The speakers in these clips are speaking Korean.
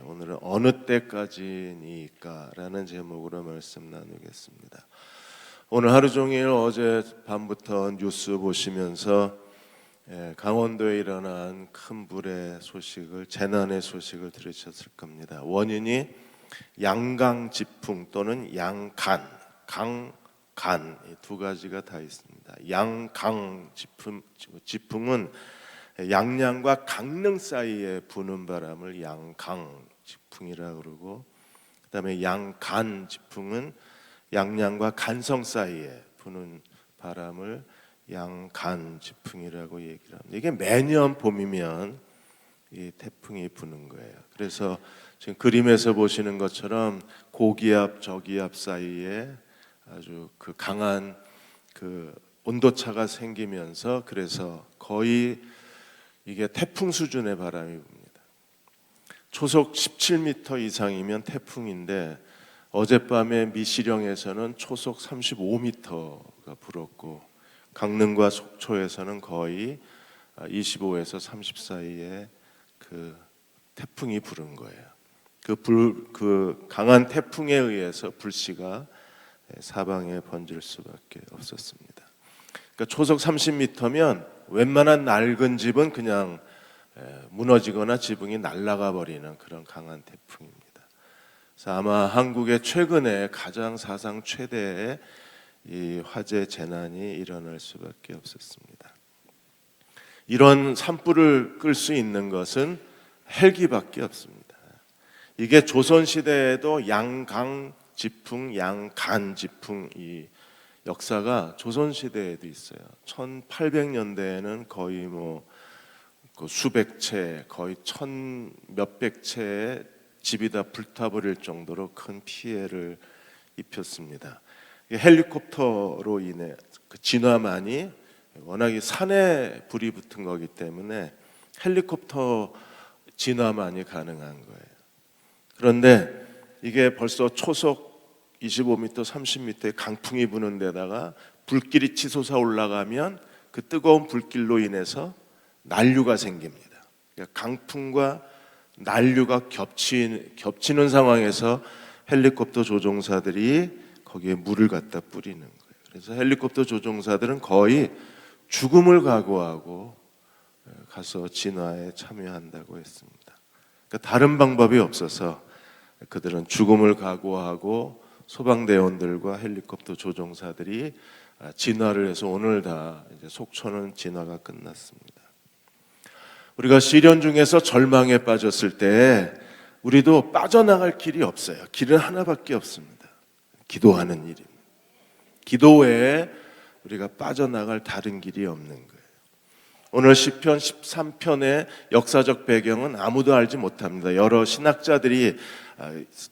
오늘은 어느 때까지니까라는 제목으로 말씀 나누겠습니다. 오늘 하루 종일 어제 밤부터 뉴스 보시면서 강원도에 일어난 큰 불의 소식을, 재난의 소식을 들으셨을 겁니다. 원인이 양강 지풍 또는 양간, 강간 이 두 가지가 다 있습니다. 양강 지풍은 양양과 강릉 사이에 부는 바람을 양강 지풍이라 그러고, 그다음에 양간 지풍은 양양과 간성 사이에 부는 바람을 양간 지풍이라고 얘기를 합니다. 이게 매년 봄이면 이 태풍이 부는 거예요. 그래서 지금 그림에서 보시는 것처럼 고기압 저기압 사이에 아주 그 강한 그 온도차가 생기면서, 그래서 거의 이게 태풍 수준의 바람이 붑니다. 초속 17m 이상이면 태풍인데, 어젯밤에 미시령에서는 초속 35m가 불었고, 강릉과 속초에서는 거의 25에서 30 사이에 그 태풍이 부른 거예요. 그 강한 태풍에 의해서 불씨가 사방에 번질 수밖에 없었습니다. 그러니까 초속 30m면 웬만한 낡은 집은 그냥 무너지거나 지붕이 날아가 버리는 그런 강한 태풍입니다. 그래서 아마 한국의 최근에 가장 사상 최대의 이 화재 재난이 일어날 수밖에 없었습니다. 이런 산불을 끌 수 있는 것은 헬기밖에 없습니다. 이게 조선 시대에도 양강 지풍, 양간 지풍 이 역사가 조선 시대에도 있어요. 1800년대에는 거의 그 수백 채, 거의 천 몇백 채의 집이 다 불타버릴 정도로 큰 피해를 입혔습니다. 헬리콥터로 인해 그 진화만이 워낙에 산에 불이 붙은 거기 때문에 헬리콥터 진화만이 가능한 거예요. 그런데 이게 벌써 초속 25m, 30m의 강풍이 부는 데다가 불길이 치솟아 올라가면 그 뜨거운 불길로 인해서 난류가 생깁니다. 그러니까 강풍과 난류가 겹치는 상황에서 헬리콥터 조종사들이 거기에 물을 갖다 뿌리는 거예요. 그래서 헬리콥터 조종사들은 거의 죽음을 각오하고 가서 진화에 참여한다고 했습니다. 그러니까 다른 방법이 없어서 그들은 죽음을 각오하고 소방대원들과 헬리콥터 조종사들이 진화를 해서 오늘 다 이제 속초는 진화가 끝났습니다. 우리가 시련 중에서 절망에 빠졌을 때 우리도 빠져나갈 길이 없어요. 길은 하나밖에 없습니다. 기도하는 일입니다. 기도 외에 우리가 빠져나갈 다른 길이 없는 거예요. 오늘 시편 13편의 역사적 배경은 아무도 알지 못합니다. 여러 신학자들이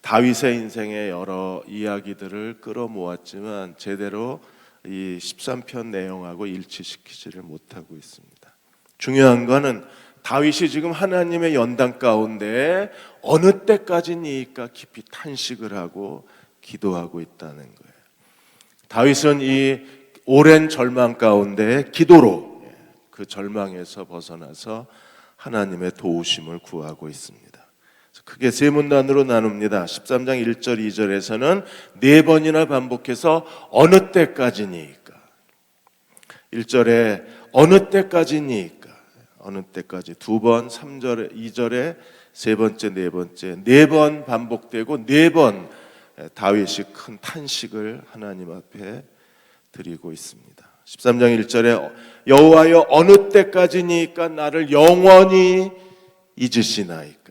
다윗의 인생의 여러 이야기들을 끌어모았지만 제대로 이 13편 내용하고 일치시키지를 못하고 있습니다. 중요한 것은 다윗이 지금 하나님의 연단 가운데 어느 때까지니까 깊이 탄식을 하고 기도하고 있다는 거예요. 다윗은 이 오랜 절망 가운데 기도로 그 절망에서 벗어나서 하나님의 도우심을 구하고 있습니다. 크게 세 문단으로 나눕니다. 13장 1절 2절에서는 네 번이나 반복해서 어느 때까지니까, 1절에 어느 때까지니까, 어느 때까지 두 번, 3절에 2절에 세 번째, 네 번째, 네 번 반복되고 네 번 다윗이 큰 탄식을 하나님 앞에 드리고 있습니다. 13장 1절에 여호와여 어느 때까지니까 나를 영원히 잊으시나이까.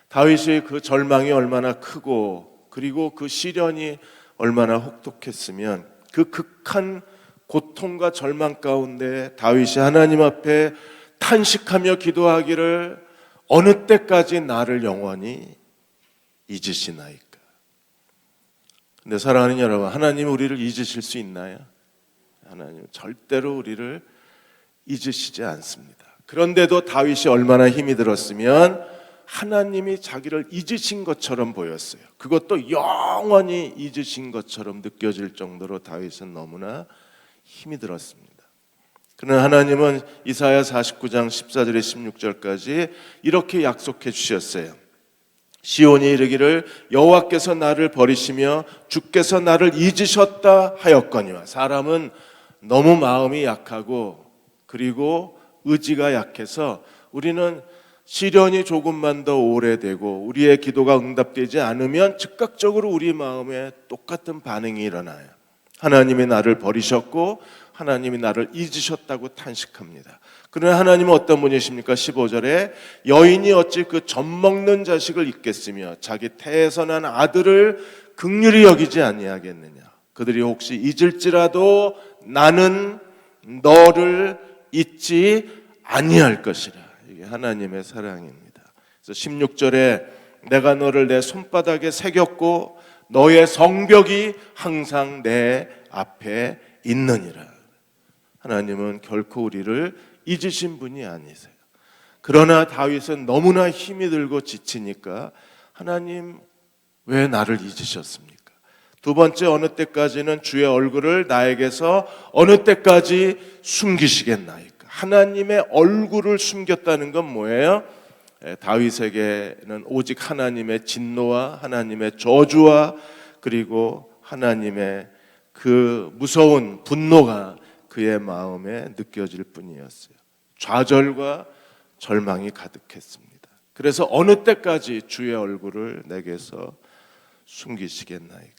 다윗의 그 절망이 얼마나 크고 그리고 그 시련이 얼마나 혹독했으면 그 극한 고통과 절망 가운데 다윗이 하나님 앞에 탄식하며 기도하기를 어느 때까지 나를 영원히 잊으시나이까. 근데 사랑하는 여러분, 하나님 우리를 잊으실 수 있나요? 하나님 절대로 우리를 잊으시지 않습니다. 그런데도 다윗이 얼마나 힘이 들었으면 하나님이 자기를 잊으신 것처럼 보였어요. 그것도 영원히 잊으신 것처럼 느껴질 정도로 다윗은 너무나 힘이 들었습니다. 그러나 하나님은 이사야 49장 14절에 16절까지 이렇게 약속해 주셨어요. 시온이 이르기를 여호와께서 나를 버리시며 주께서 나를 잊으셨다 하였거니와. 사람은 너무 마음이 약하고 그리고 의지가 약해서 우리는 시련이 조금만 더 오래되고 우리의 기도가 응답되지 않으면 즉각적으로 우리 마음에 똑같은 반응이 일어나요. 하나님이 나를 버리셨고 하나님이 나를 잊으셨다고 탄식합니다. 그러나 하나님은 어떤 분이십니까? 15절에 여인이 어찌 그 젖먹는 자식을 잊겠으며 자기 태에서 난 아들을 긍휼히 여기지 아니하겠느냐. 그들이 혹시 잊을지라도 나는 너를 잊지 아니할 것이라. 이게 하나님의 사랑입니다. 그래서 16절에 내가 너를 내 손바닥에 새겼고 너의 성벽이 항상 내 앞에 있느니라. 하나님은 결코 우리를 잊으신 분이 아니세요. 그러나 다윗은 너무나 힘이 들고 지치니까 하나님 왜 나를 잊으셨습니까? 두 번째, 어느 때까지는 주의 얼굴을 나에게서 어느 때까지 숨기시겠나이까? 하나님의 얼굴을 숨겼다는 건 뭐예요? 다윗에게는 오직 하나님의 진노와 하나님의 저주와 그리고 하나님의 그 무서운 분노가 그의 마음에 느껴질 뿐이었어요. 좌절과 절망이 가득했습니다. 그래서 어느 때까지 주의 얼굴을 내게서 숨기시겠나이까?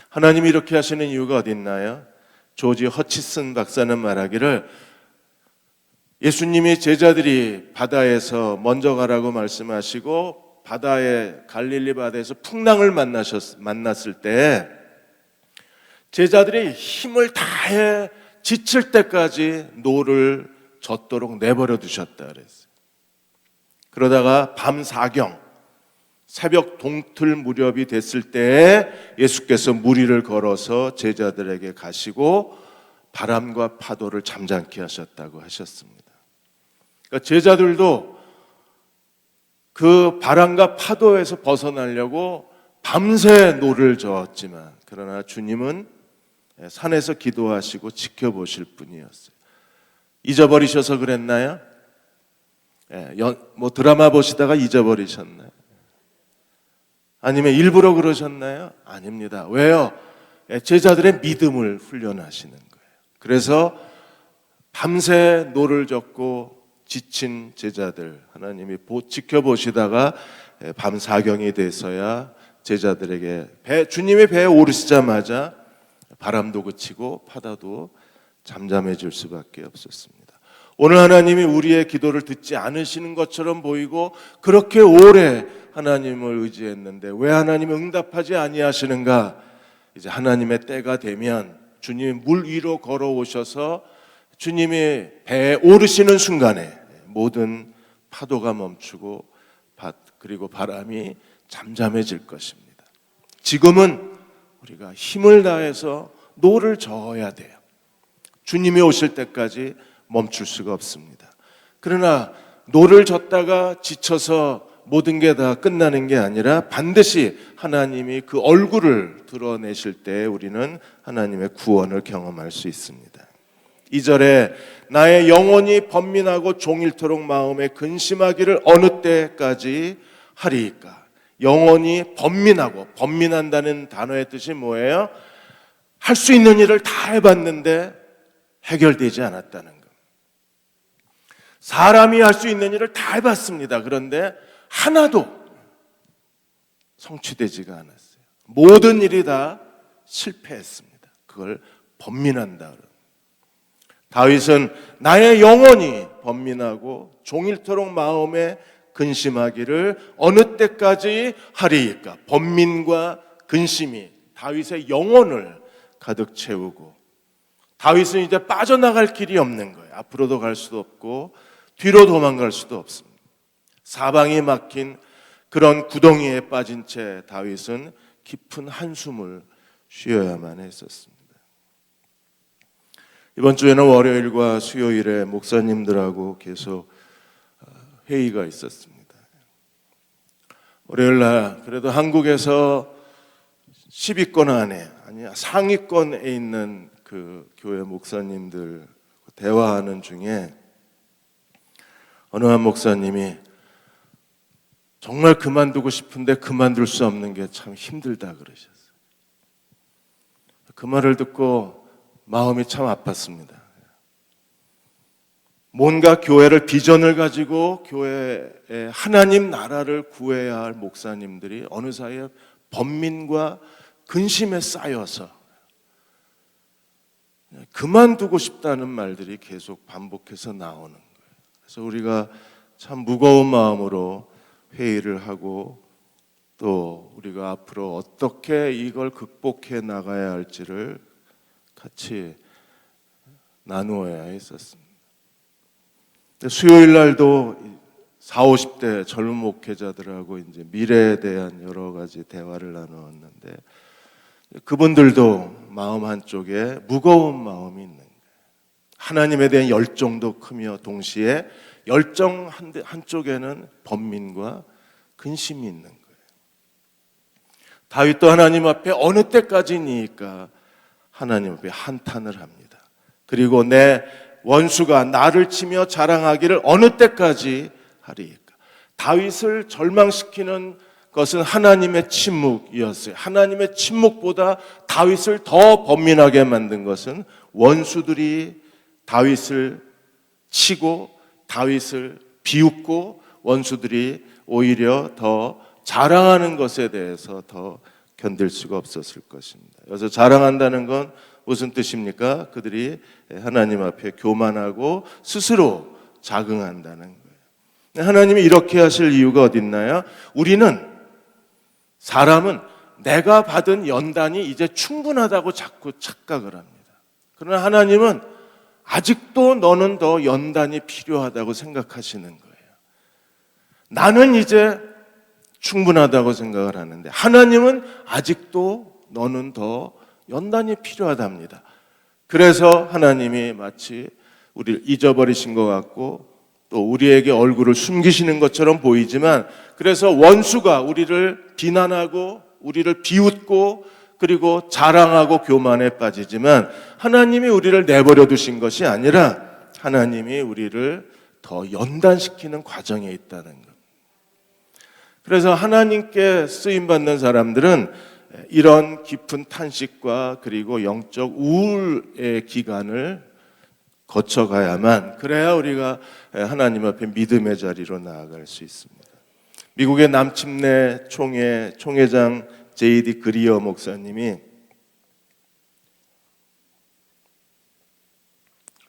하나님이 이렇게 하시는 이유가 어디 있나요? 조지 허치슨 박사는 말하기를 예수님이 제자들이 바다에서 먼저 가라고 말씀하시고 바다에 갈릴리 바다에서 풍랑을 만났을 때 제자들이 힘을 다해 지칠 때까지 노를 젓도록 내버려 두셨다 그랬어요. 그러다가 밤 사경 새벽 동틀 무렵이 됐을 때 예수께서 무리를 걸어서 제자들에게 가시고 바람과 파도를 잠잠케 하셨다고 하셨습니다. 그러니까 제자들도 그 바람과 파도에서 벗어나려고 밤새 노를 저었지만 그러나 주님은 산에서 기도하시고 지켜보실 분이었어요. 잊어버리셔서 그랬나요? 뭐 드라마 보시다가 잊어버리셨나요? 아니면 일부러 그러셨나요? 아닙니다. 왜요? 제자들의 믿음을 훈련하시는 거예요. 그래서 밤새 노를 젓고 지친 제자들 하나님이 지켜보시다가 밤 사경이 돼서야 제자들에게 주님의 배에 오르시자마자 바람도 그치고 파도도 잠잠해질 수밖에 없었습니다. 오늘 하나님이 우리의 기도를 듣지 않으시는 것처럼 보이고 그렇게 오래 하나님을 의지했는데 왜 하나님이 응답하지 아니하시는가? 이제 하나님의 때가 되면 주님이 물 위로 걸어오셔서 주님이 배에 오르시는 순간에 모든 파도가 멈추고 그리고 바람이 잠잠해질 것입니다. 지금은 우리가 힘을 다해서 노를 저어야 돼요. 주님이 오실 때까지 멈출 수가 없습니다. 그러나 노를 젓다가 지쳐서 모든 게 다 끝나는 게 아니라 반드시 하나님이 그 얼굴을 드러내실 때 우리는 하나님의 구원을 경험할 수 있습니다. 2절에 나의 영혼이 번민하고 종일토록 마음에 근심하기를 어느 때까지 하리이까? 영혼이 번민한다는 단어의 뜻이 뭐예요? 할 수 있는 일을 다 해봤는데 해결되지 않았다는 것. 사람이 할 수 있는 일을 다 해봤습니다. 그런데 하나도 성취되지가 않았어요. 모든 일이 다 실패했습니다. 그걸 번민한다. 다윗은 나의 영혼이 번민하고 종일토록 마음에 근심하기를 어느 때까지 하리이까? 번민과 근심이 다윗의 영혼을 가득 채우고 다윗은 이제 빠져나갈 길이 없는 거예요. 앞으로도 갈 수도 없고 뒤로 도망갈 수도 없습니다. 사방이 막힌 그런 구덩이에 빠진 채 다윗은 깊은 한숨을 쉬어야만 했었습니다. 이번 주에는 월요일과 수요일에 목사님들하고 계속 회의가 있었습니다. 월요일 날 그래도 한국에서 10위권 안에 아니 상위권에 있는 그 교회 목사님들 대화하는 중에 어느 한 목사님이 정말 그만두고 싶은데 그만둘 수 없는 게 참 힘들다 그러셨어요. 그 말을 듣고 마음이 참 아팠습니다. 뭔가 교회를 비전을 가지고 교회에 하나님 나라를 구해야 할 목사님들이 어느 사이에 번민과 근심에 쌓여서 그만두고 싶다는 말들이 계속 반복해서 나오는 거예요. 그래서 우리가 참 무거운 마음으로 회의를 하고 또 우리가 앞으로 어떻게 이걸 극복해 나가야 할지를 같이 나누어야 했었습니다. 수요일 날도 40, 50대 젊은 목회자들하고 이제 미래에 대한 여러 가지 대화를 나누었는데 그분들도 마음 한쪽에 무거운 마음이 있는 거예요. 하나님에 대한 열정도 크며 동시에 열정 한쪽에는 번민과 근심이 있는 거예요. 다윗도 하나님 앞에 어느 때까지니까 하나님 앞에 한탄을 합니다. 그리고 내 원수가 나를 치며 자랑하기를 어느 때까지 하리이까. 다윗을 절망시키는 것은 하나님의 침묵이었어요. 하나님의 침묵보다 다윗을 더 번민하게 만든 것은 원수들이 다윗을 치고 다윗을 비웃고 원수들이 오히려 더 자랑하는 것에 대해서 더 견딜 수가 없었을 것입니다. 그래서 자랑한다는 건 무슨 뜻입니까? 그들이 하나님 앞에 교만하고 스스로 자긍한다는 거예요. 하나님이 이렇게 하실 이유가 어디 있나요? 사람은 내가 받은 연단이 이제 충분하다고 자꾸 착각을 합니다. 그러나 하나님은 아직도 너는 더 연단이 필요하다고 생각하시는 거예요. 나는 이제 충분하다고 생각을 하는데 하나님은 아직도 너는 더 연단이 필요하답니다. 그래서 하나님이 마치 우리를 잊어버리신 것 같고 또 우리에게 얼굴을 숨기시는 것처럼 보이지만 그래서 원수가 우리를 비난하고 우리를 비웃고 그리고 자랑하고 교만에 빠지지만 하나님이 우리를 내버려 두신 것이 아니라 하나님이 우리를 더 연단시키는 과정에 있다는 것. 그래서 하나님께 쓰임받는 사람들은 이런 깊은 탄식과 그리고 영적 우울의 기간을 거쳐가야만 그래야 우리가 하나님 앞에 믿음의 자리로 나아갈 수 있습니다. 미국의 남침내 총회장 J.D. 그리어 목사님이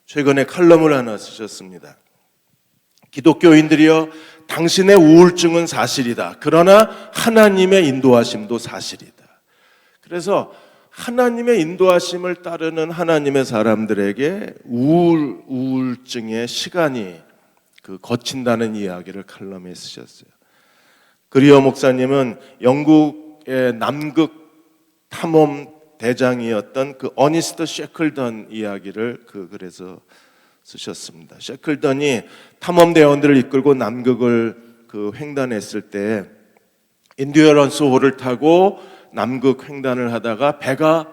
최근에 칼럼을 하나 쓰셨습니다. 기독교인들이여 당신의 우울증은 사실이다. 그러나 하나님의 인도하심도 사실이다. 그래서 하나님의 인도하심을 따르는 하나님의 사람들에게 우울증의 시간이 거친다는 이야기를 칼럼에 쓰셨어요. 그리어 목사님은 영국의 남극 탐험 대장이었던 그 어니스트 셰클던 이야기를 그래서 쓰셨습니다. 셰클던이 탐험대원들을 이끌고 남극을 횡단했을 때 인듀어런스 호를 타고 남극 횡단을 하다가 배가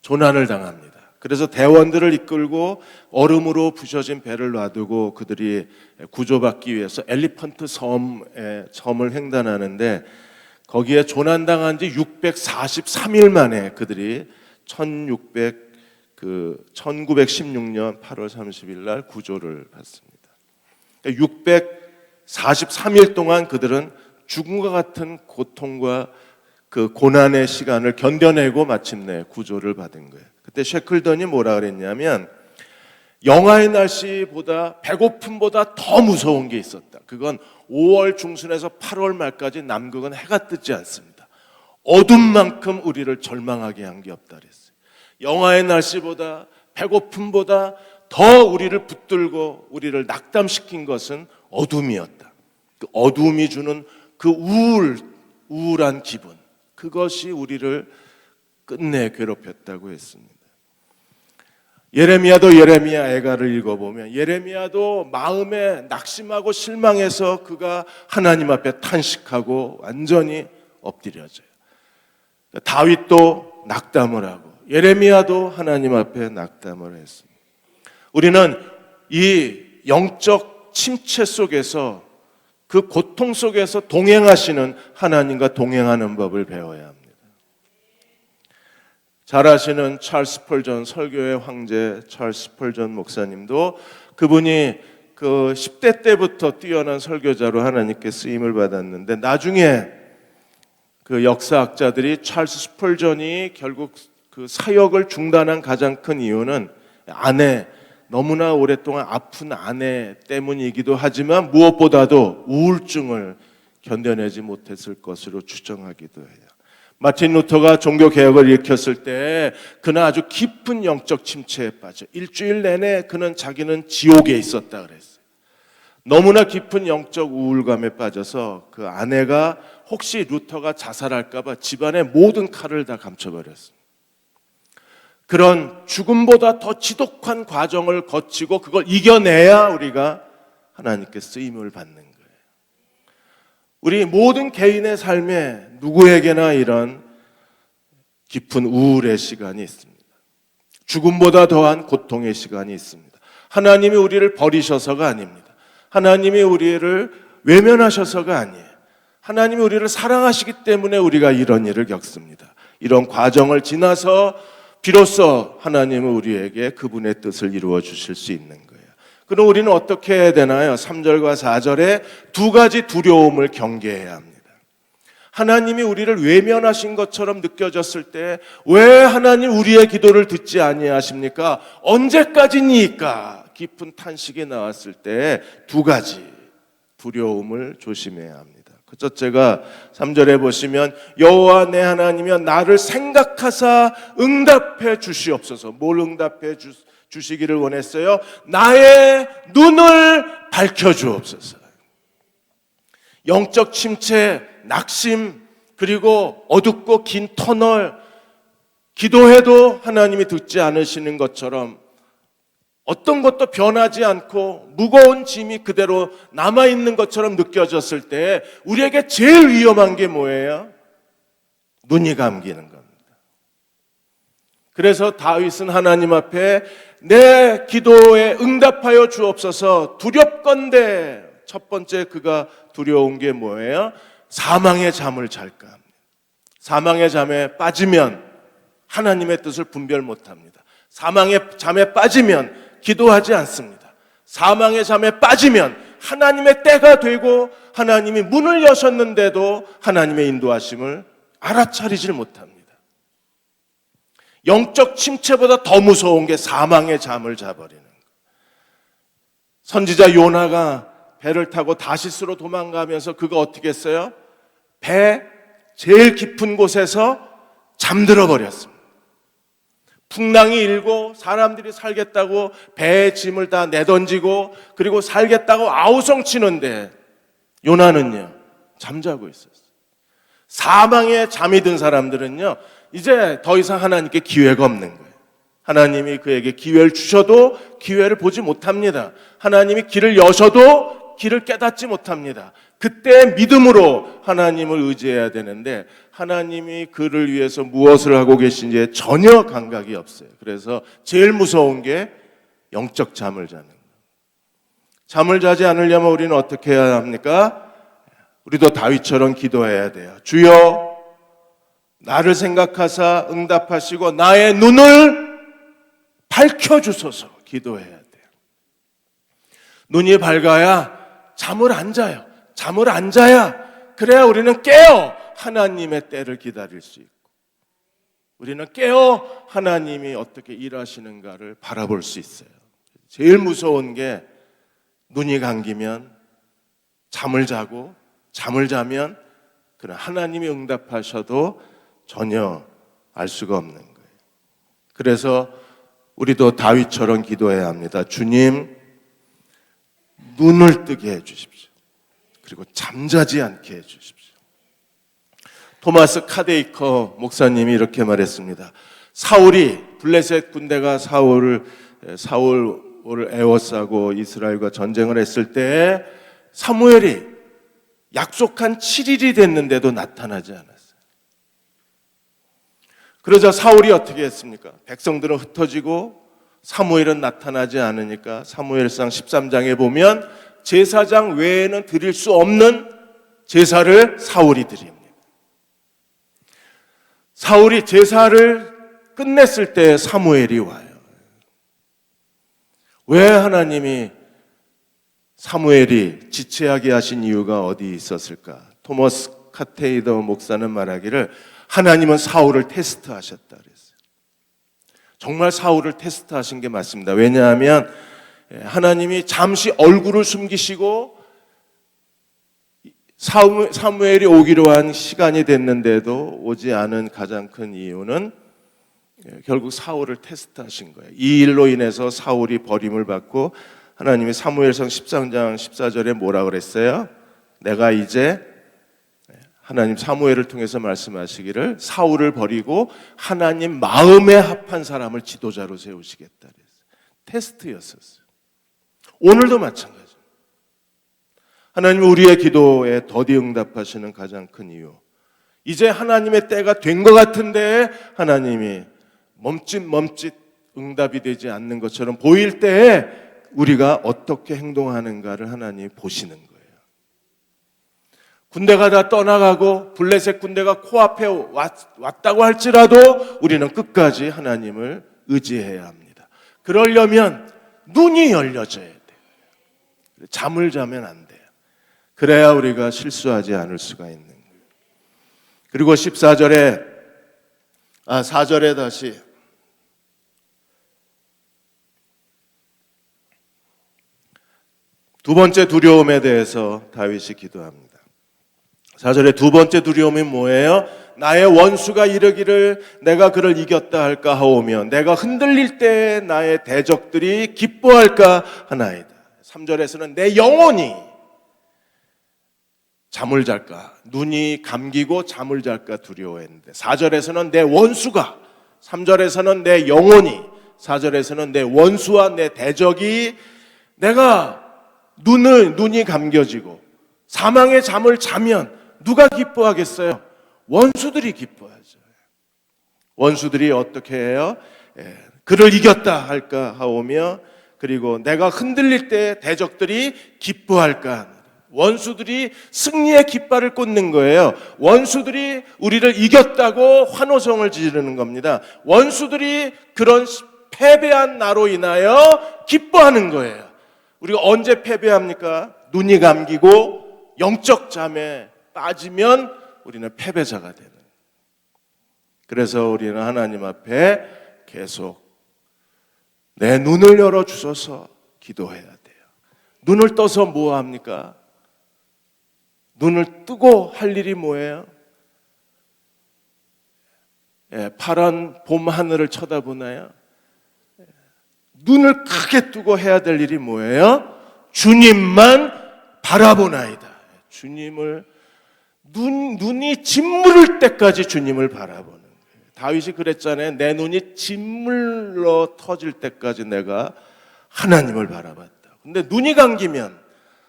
조난을 당합니다. 그래서 대원들을 이끌고 얼음으로 부셔진 배를 놔두고 그들이 구조받기 위해서 엘리펀트 섬을 횡단하는데 거기에 조난당한 지 643일 만에 그들이 1916년 8월 30일 날 구조를 받습니다. 643일 동안 그들은 죽음과 같은 고통과 그 고난의 시간을 견뎌내고 마침내 구조를 받은 거예요. 그때 셰클던이 뭐라 그랬냐면 영하의 날씨보다 배고픔보다 더 무서운 게 있었다. 그건 5월 중순에서 8월 말까지 남극은 해가 뜨지 않습니다. 어둠만큼 우리를 절망하게 한 게 없다 그랬어요. 영하의 날씨보다 배고픔보다 더 우리를 붙들고 우리를 낙담시킨 것은 어둠이었다. 그 어둠이 주는 그 우울한 기분, 그것이 우리를 끝내 괴롭혔다고 했습니다. 예레미야 애가를 읽어보면 예레미야도 마음에 낙심하고 실망해서 그가 하나님 앞에 탄식하고 완전히 엎드려져요. 다윗도 낙담을 하고 예레미야도 하나님 앞에 낙담을 했습니다. 우리는 이 영적 침체 속에서 그 고통 속에서 동행하시는 하나님과 동행하는 법을 배워야 합니다. 잘 아시는 찰스 스펄전 설교의 황제 찰스 스펄전 목사님도 그분이 그 10대 때부터 뛰어난 설교자로 하나님께 쓰임을 받았는데 나중에 그 역사학자들이 찰스 스펄전이 결국 그 사역을 중단한 가장 큰 이유는 아내, 너무나 오랫동안 아픈 아내 때문이기도 하지만 무엇보다도 우울증을 견뎌내지 못했을 것으로 추정하기도 해요. 마틴 루터가 종교개혁을 일으켰을 때 그는 아주 깊은 영적 침체에 빠져 일주일 내내 그는 자기는 지옥에 있었다 그랬어요. 너무나 깊은 영적 우울감에 빠져서 그 아내가 혹시 루터가 자살할까 봐 집안의 모든 칼을 다 감춰버렸습니다. 그런 죽음보다 더 지독한 과정을 거치고 그걸 이겨내야 우리가 하나님께 쓰임을 받는 거예요. 우리 모든 개인의 삶에 누구에게나 이런 깊은 우울의 시간이 있습니다. 죽음보다 더한 고통의 시간이 있습니다. 하나님이 우리를 버리셔서가 아닙니다. 하나님이 우리를 외면하셔서가 아니에요. 하나님이 우리를 사랑하시기 때문에 우리가 이런 일을 겪습니다. 이런 과정을 지나서 비로소 하나님은 우리에게 그분의 뜻을 이루어 주실 수 있는 거예요. 그럼 우리는 어떻게 해야 되나요? 3절과 4절에 두 가지 두려움을 경계해야 합니다. 하나님이 우리를 외면하신 것처럼 느껴졌을 때 왜 하나님 우리의 기도를 듣지 아니하십니까? 언제까지니까? 깊은 탄식이 나왔을 때 두 가지 두려움을 조심해야 합니다. 그 첫째가 3절에 보시면 여호와 내 하나님이여 나를 생각하사 응답해 주시옵소서. 뭘 응답해 주시기를 원했어요? 나의 눈을 밝혀주옵소서. 영적 침체, 낙심, 그리고 어둡고 긴 터널, 기도해도 하나님이 듣지 않으시는 것처럼 어떤 것도 변하지 않고 무거운 짐이 그대로 남아있는 것처럼 느껴졌을 때 우리에게 제일 위험한 게 뭐예요? 눈이 감기는 겁니다. 그래서 다윗은 하나님 앞에 내 기도에 응답하여 주옵소서. 두렵건대 첫 번째 그가 두려운 게 뭐예요? 사망의 잠을 잘까 합니다. 사망의 잠에 빠지면 하나님의 뜻을 분별 못합니다. 사망의 잠에 빠지면 기도하지 않습니다. 사망의 잠에 빠지면 하나님의 때가 되고 하나님이 문을 여셨는데도 하나님의 인도하심을 알아차리질 못합니다. 영적 침체보다 더 무서운 게 사망의 잠을 자버리는 것. 선지자 요나가 배를 타고 다시스로 도망가면서 그가 어떻게 했어요? 배 제일 깊은 곳에서 잠들어 버렸습니다. 풍랑이 일고 사람들이 살겠다고 배의 짐을 다 내던지고 그리고 살겠다고 아우성치는데 요나는요 잠자고 있었어요. 사망에 잠이 든 사람들은요 이제 더 이상 하나님께 기회가 없는 거예요. 하나님이 그에게 기회를 주셔도 기회를 보지 못합니다. 하나님이 길을 여셔도 길을 깨닫지 못합니다. 그때 믿음으로 하나님을 의지해야 되는데 하나님이 그를 위해서 무엇을 하고 계신지에 전혀 감각이 없어요. 그래서 제일 무서운 게 영적 잠을 자는 거예요. 잠을 자지 않으려면 우리는 어떻게 해야 합니까? 우리도 다윗처럼 기도해야 돼요. 주여 나를 생각하사 응답하시고 나의 눈을 밝혀주소서. 기도해야 돼요. 눈이 밝아야 잠을 안 자요. 잠을 안 자야 그래야 우리는 깨어 하나님의 때를 기다릴 수 있고 우리는 깨어 하나님이 어떻게 일하시는가를 바라볼 수 있어요. 제일 무서운 게 눈이 감기면 잠을 자고 잠을 자면 그런 하나님이 응답하셔도 전혀 알 수가 없는 거예요. 그래서 우리도 다윗처럼 기도해야 합니다. 주님 눈을 뜨게 해주십시오. 그리고 잠자지 않게 해주십시오. 토마스 카데이커 목사님이 이렇게 말했습니다. 사울이 블레셋 군대가 사울을 에워싸고 이스라엘과 전쟁을 했을 때 사무엘이 약속한 7일이 됐는데도 나타나지 않았어요. 그러자 사울이 어떻게 했습니까? 백성들은 흩어지고 사무엘은 나타나지 않으니까 사무엘상 13장에 보면 제사장 외에는 드릴 수 없는 제사를 사울이 드립니다. 사울이 제사를 끝냈을 때 사무엘이 와요. 왜 하나님이 사무엘이 지체하게 하신 이유가 어디 있었을까? 토머스 카테이더 목사는 말하기를 하나님은 사울을 테스트하셨다 그랬어요. 정말 사울을 테스트하신 게 맞습니다. 왜냐하면 하나님이 잠시 얼굴을 숨기시고 사무엘이 오기로 한 시간이 됐는데도 오지 않은 가장 큰 이유는 결국 사울을 테스트하신 거예요. 이 일로 인해서 사울이 버림을 받고 하나님이 사무엘상 13장 14절에 뭐라 그랬어요? 내가 이제 하나님 사무엘을 통해서 말씀하시기를 사울을 버리고 하나님 마음에 합한 사람을 지도자로 세우시겠다 그랬어요. 테스트였었어요. 오늘도 마찬가지입니다. 하나님은 우리의 기도에 더디 응답하시는 가장 큰 이유, 이제 하나님의 때가 된 것 같은데 하나님이 멈칫 응답이 되지 않는 것처럼 보일 때에 우리가 어떻게 행동하는가를 하나님이 보시는 거예요. 군대가 다 떠나가고 블레셋 군대가 코앞에 왔다고 할지라도 우리는 끝까지 하나님을 의지해야 합니다. 그러려면 눈이 열려져야 돼요. 잠을 자면 안 돼요. 그래야 우리가 실수하지 않을 수가 있는 거예요. 그리고 4절에 다시 두 번째 두려움에 대해서 다윗이 기도합니다. 4절에 두 번째 두려움이 뭐예요? 나의 원수가 이르기를 내가 그를 이겼다 할까 하오며 내가 흔들릴 때 나의 대적들이 기뻐할까 하나이다. 3절에서는 내 영혼이 잠을 잘까, 눈이 감기고 잠을 잘까 두려워했는데 4절에서는 내 원수가, 3절에서는 내 영혼이, 4절에서는 내 원수와 내 대적이, 내가 눈이 감겨지고 사망의 잠을 자면 누가 기뻐하겠어요? 원수들이 기뻐하죠. 원수들이 어떻게 해요? 그를 이겼다 할까 하오며 그리고 내가 흔들릴 때 대적들이 기뻐할까. 원수들이 승리의 깃발을 꽂는 거예요. 원수들이 우리를 이겼다고 환호성을 지르는 겁니다. 원수들이 그런 패배한 나로 인하여 기뻐하는 거예요. 우리가 언제 패배합니까? 눈이 감기고 영적 잠에 빠지면 우리는 패배자가 되는. 그래서 우리는 하나님 앞에 계속 내 눈을 열어주셔서 기도해야 돼요. 눈을 떠서 뭐 합니까? 눈을 뜨고 할 일이 뭐예요? 파란 봄 하늘을 쳐다보나요? 눈을 크게 뜨고 해야 될 일이 뭐예요? 주님만 바라보나이다. 주님을 눈이 짓무를 때까지 주님을 바라보는 거예요. 다윗이 그랬잖아요. 내 눈이 짓물러 터질 때까지 내가 하나님을 바라봤다. 근데 눈이 감기면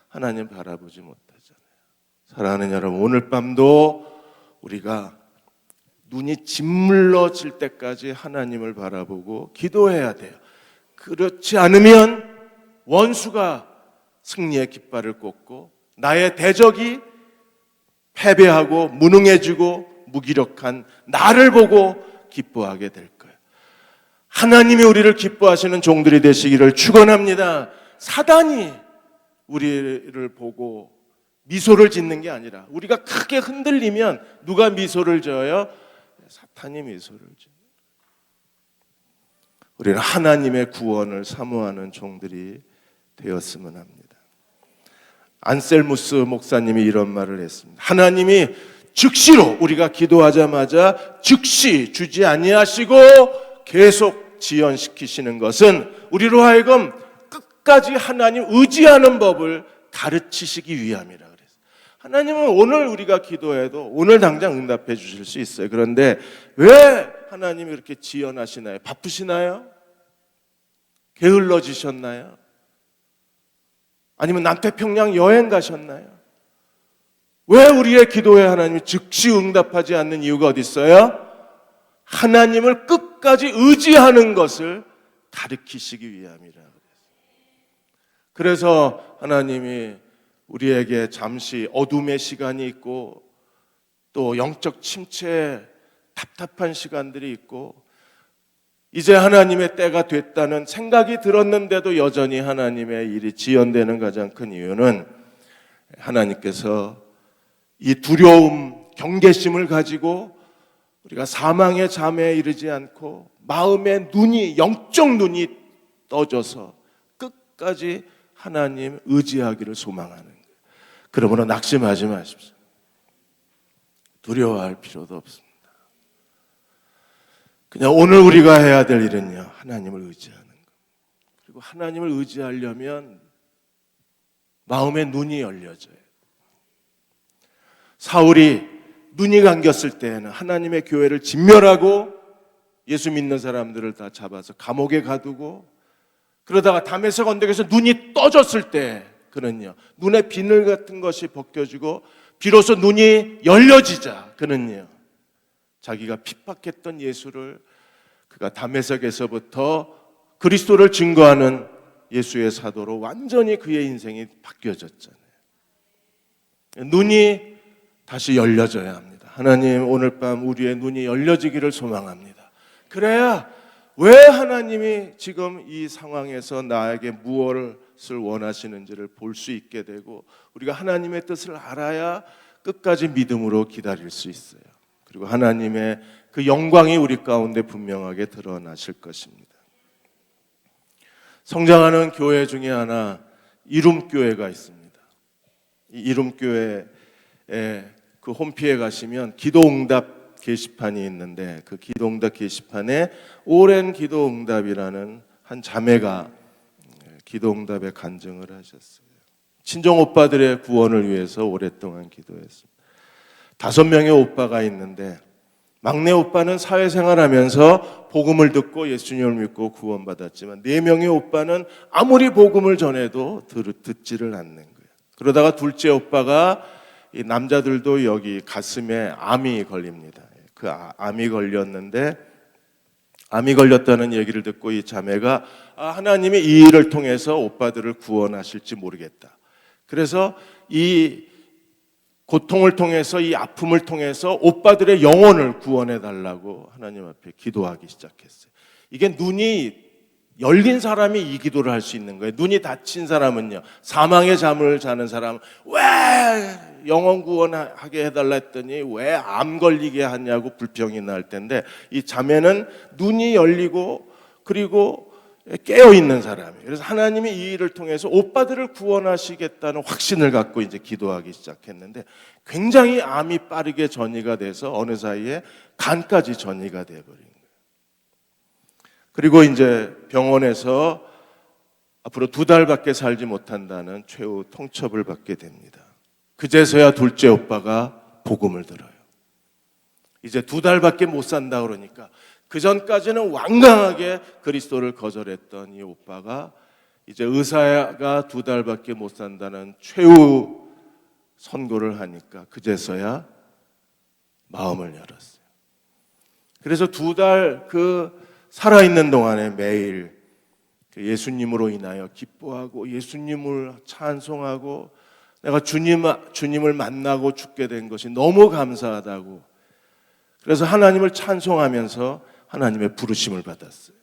하나님 바라보지 못하잖아요. 사랑하는 여러분, 오늘 밤도 우리가 눈이 짓물러질 때까지 하나님을 바라보고 기도해야 돼요. 그렇지 않으면 원수가 승리의 깃발을 꽂고 나의 대적이 패배하고 무능해지고 무기력한 나를 보고 기뻐하게 될 거예요. 하나님이 우리를 기뻐하시는 종들이 되시기를 축원합니다. 사단이 우리를 보고 미소를 짓는 게 아니라 우리가 크게 흔들리면 누가 미소를 지어요? 사탄이 미소를 지어요. 우리는 하나님의 구원을 사모하는 종들이 되었으면 합니다. 안셀무스 목사님이 이런 말을 했습니다. 하나님이 즉시로 우리가 기도하자마자 즉시 주지 아니하시고 계속 지연시키시는 것은 우리로 하여금 끝까지 하나님 의지하는 법을 가르치시기 위함이라 그랬어요. 하나님은 오늘 우리가 기도해도 오늘 당장 응답해 주실 수 있어요. 그런데 왜 하나님이 이렇게 지연하시나요? 바쁘시나요? 게을러지셨나요? 아니면 남태평양 여행 가셨나요? 왜 우리의 기도에 하나님이 즉시 응답하지 않는 이유가 어디 있어요? 하나님을 끝까지 의지하는 것을 가르치시기 위함이라. 그래서 하나님이 우리에게 잠시 어둠의 시간이 있고 또 영적 침체, 답답한 시간들이 있고 이제 하나님의 때가 됐다는 생각이 들었는데도 여전히 하나님의 일이 지연되는 가장 큰 이유는 하나님께서 이 두려움, 경계심을 가지고 우리가 사망의 잠에 이르지 않고 마음의 눈이, 영적 눈이 떠져서 끝까지 하나님 의지하기를 소망하는 거예요. 그러므로 낙심하지 마십시오. 두려워할 필요도 없습니다. 그냥 오늘 우리가 해야 될 일은요, 하나님을 의지하는 것. 그리고 하나님을 의지하려면 마음의 눈이 열려져요. 사울이 눈이 감겼을 때에는 하나님의 교회를 진멸하고 예수 믿는 사람들을 다 잡아서 감옥에 가두고 그러다가 다메섹 언덕에서 눈이 떠졌을 때 그는요, 눈에 비늘 같은 것이 벗겨지고 비로소 눈이 열려지자 그는요, 자기가 핍박했던 예수를 그가 다메섹에서부터 그리스도를 증거하는 예수의 사도로 완전히 그의 인생이 바뀌어졌잖아요. 눈이 다시 열려져야 합니다. 하나님, 오늘 밤 우리의 눈이 열려지기를 소망합니다. 그래야 왜 하나님이 지금 이 상황에서 나에게 무엇을 원하시는지를 볼 수 있게 되고 우리가 하나님의 뜻을 알아야 끝까지 믿음으로 기다릴 수 있어요. 그리고 하나님의 그 영광이 우리 가운데 분명하게 드러나실 것입니다. 성장하는 교회 중에 하나 이룸교회가 있습니다. 이 이룸교회의 그 홈피에 가시면 기도응답 게시판이 있는데 그 기도응답 게시판에 오랜 기도응답이라는 한 자매가 기도응답에 간증을 하셨어요. 친정 오빠들의 구원을 위해서 오랫동안 기도했습니다. 5명의 오빠가 있는데 막내 오빠는 사회생활하면서 복음을 듣고 예수님을 믿고 구원받았지만 4명의 오빠는 아무리 복음을 전해도 듣지를 않는 거예요. 그러다가 둘째 오빠가 이 남자들도 여기 가슴에 암이 걸립니다. 그 암이 걸렸는데 암이 걸렸다는 얘기를 듣고 이 자매가 하나님이 이 일을 통해서 오빠들을 구원하실지 모르겠다. 그래서 이 고통을 통해서 이 아픔을 통해서 오빠들의 영혼을 구원해 달라고 하나님 앞에 기도하기 시작했어요. 이게 눈이 열린 사람이 이 기도를 할 수 있는 거예요. 눈이 닫힌 사람은요, 사망의 잠을 자는 사람은 왜 영혼 구원하게 해달라 했더니 왜 암 걸리게 하냐고 불평이 날 텐데 이 자매는 눈이 열리고 그리고 깨어있는 사람이에요. 그래서 하나님이 이 일을 통해서 오빠들을 구원하시겠다는 확신을 갖고 이제 기도하기 시작했는데 굉장히 암이 빠르게 전이가 돼서 어느 사이에 간까지 전이가 돼버린 거예요. 그리고 이제 병원에서 앞으로 2달밖에 살지 못한다는 최후 통첩을 받게 됩니다. 그제서야 둘째 오빠가 복음을 들어요. 이제 2달밖에 못 산다 그러니까 그 전까지는 완강하게 그리스도를 거절했던 이 오빠가 이제 의사가 2달밖에 못 산다는 최후 선고를 하니까 그제서야 마음을 열었어요. 그래서 2달 그 살아있는 동안에 매일 예수님으로 인하여 기뻐하고 예수님을 찬송하고 내가 주님을 만나고 죽게 된 것이 너무 감사하다고 그래서 하나님을 찬송하면서 하나님의 부르심을 받았어요.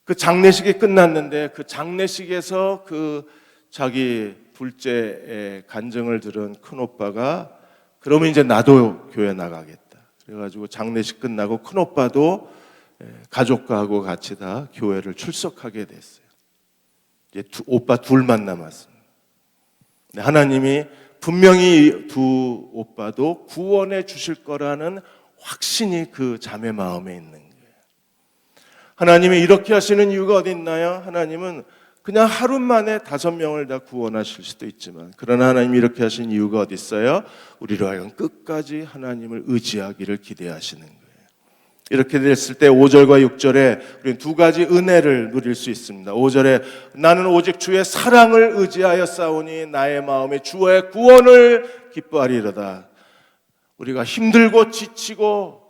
그 장례식이 끝났는데 그 장례식에서 그 자기 둘째의 간증을 들은 큰오빠가 그러면 이제 나도 교회 나가겠다. 그래가지고 장례식 끝나고 큰오빠도 가족과 하고 같이 다 교회를 출석하게 됐어요. 이제 오빠 둘만 남았습니다. 하나님이 분명히 두 오빠도 구원해 주실 거라는 확신이 그 자매 마음에 있는 거예요. 하나님이 이렇게 하시는 이유가 어디 있나요? 하나님은 그냥 하루 만에 5명을 다 구원하실 수도 있지만 그러나 하나님이 이렇게 하신 이유가 어디 있어요? 우리로 하여금 끝까지 하나님을 의지하기를 기대하시는 거예요. 이렇게 됐을 때 5절과 6절에 우리는 2가지 은혜를 누릴 수 있습니다. 5절에 나는 오직 주의 사랑을 의지하여 싸우니 나의 마음에 주의 구원을 기뻐하리로다. 우리가 힘들고 지치고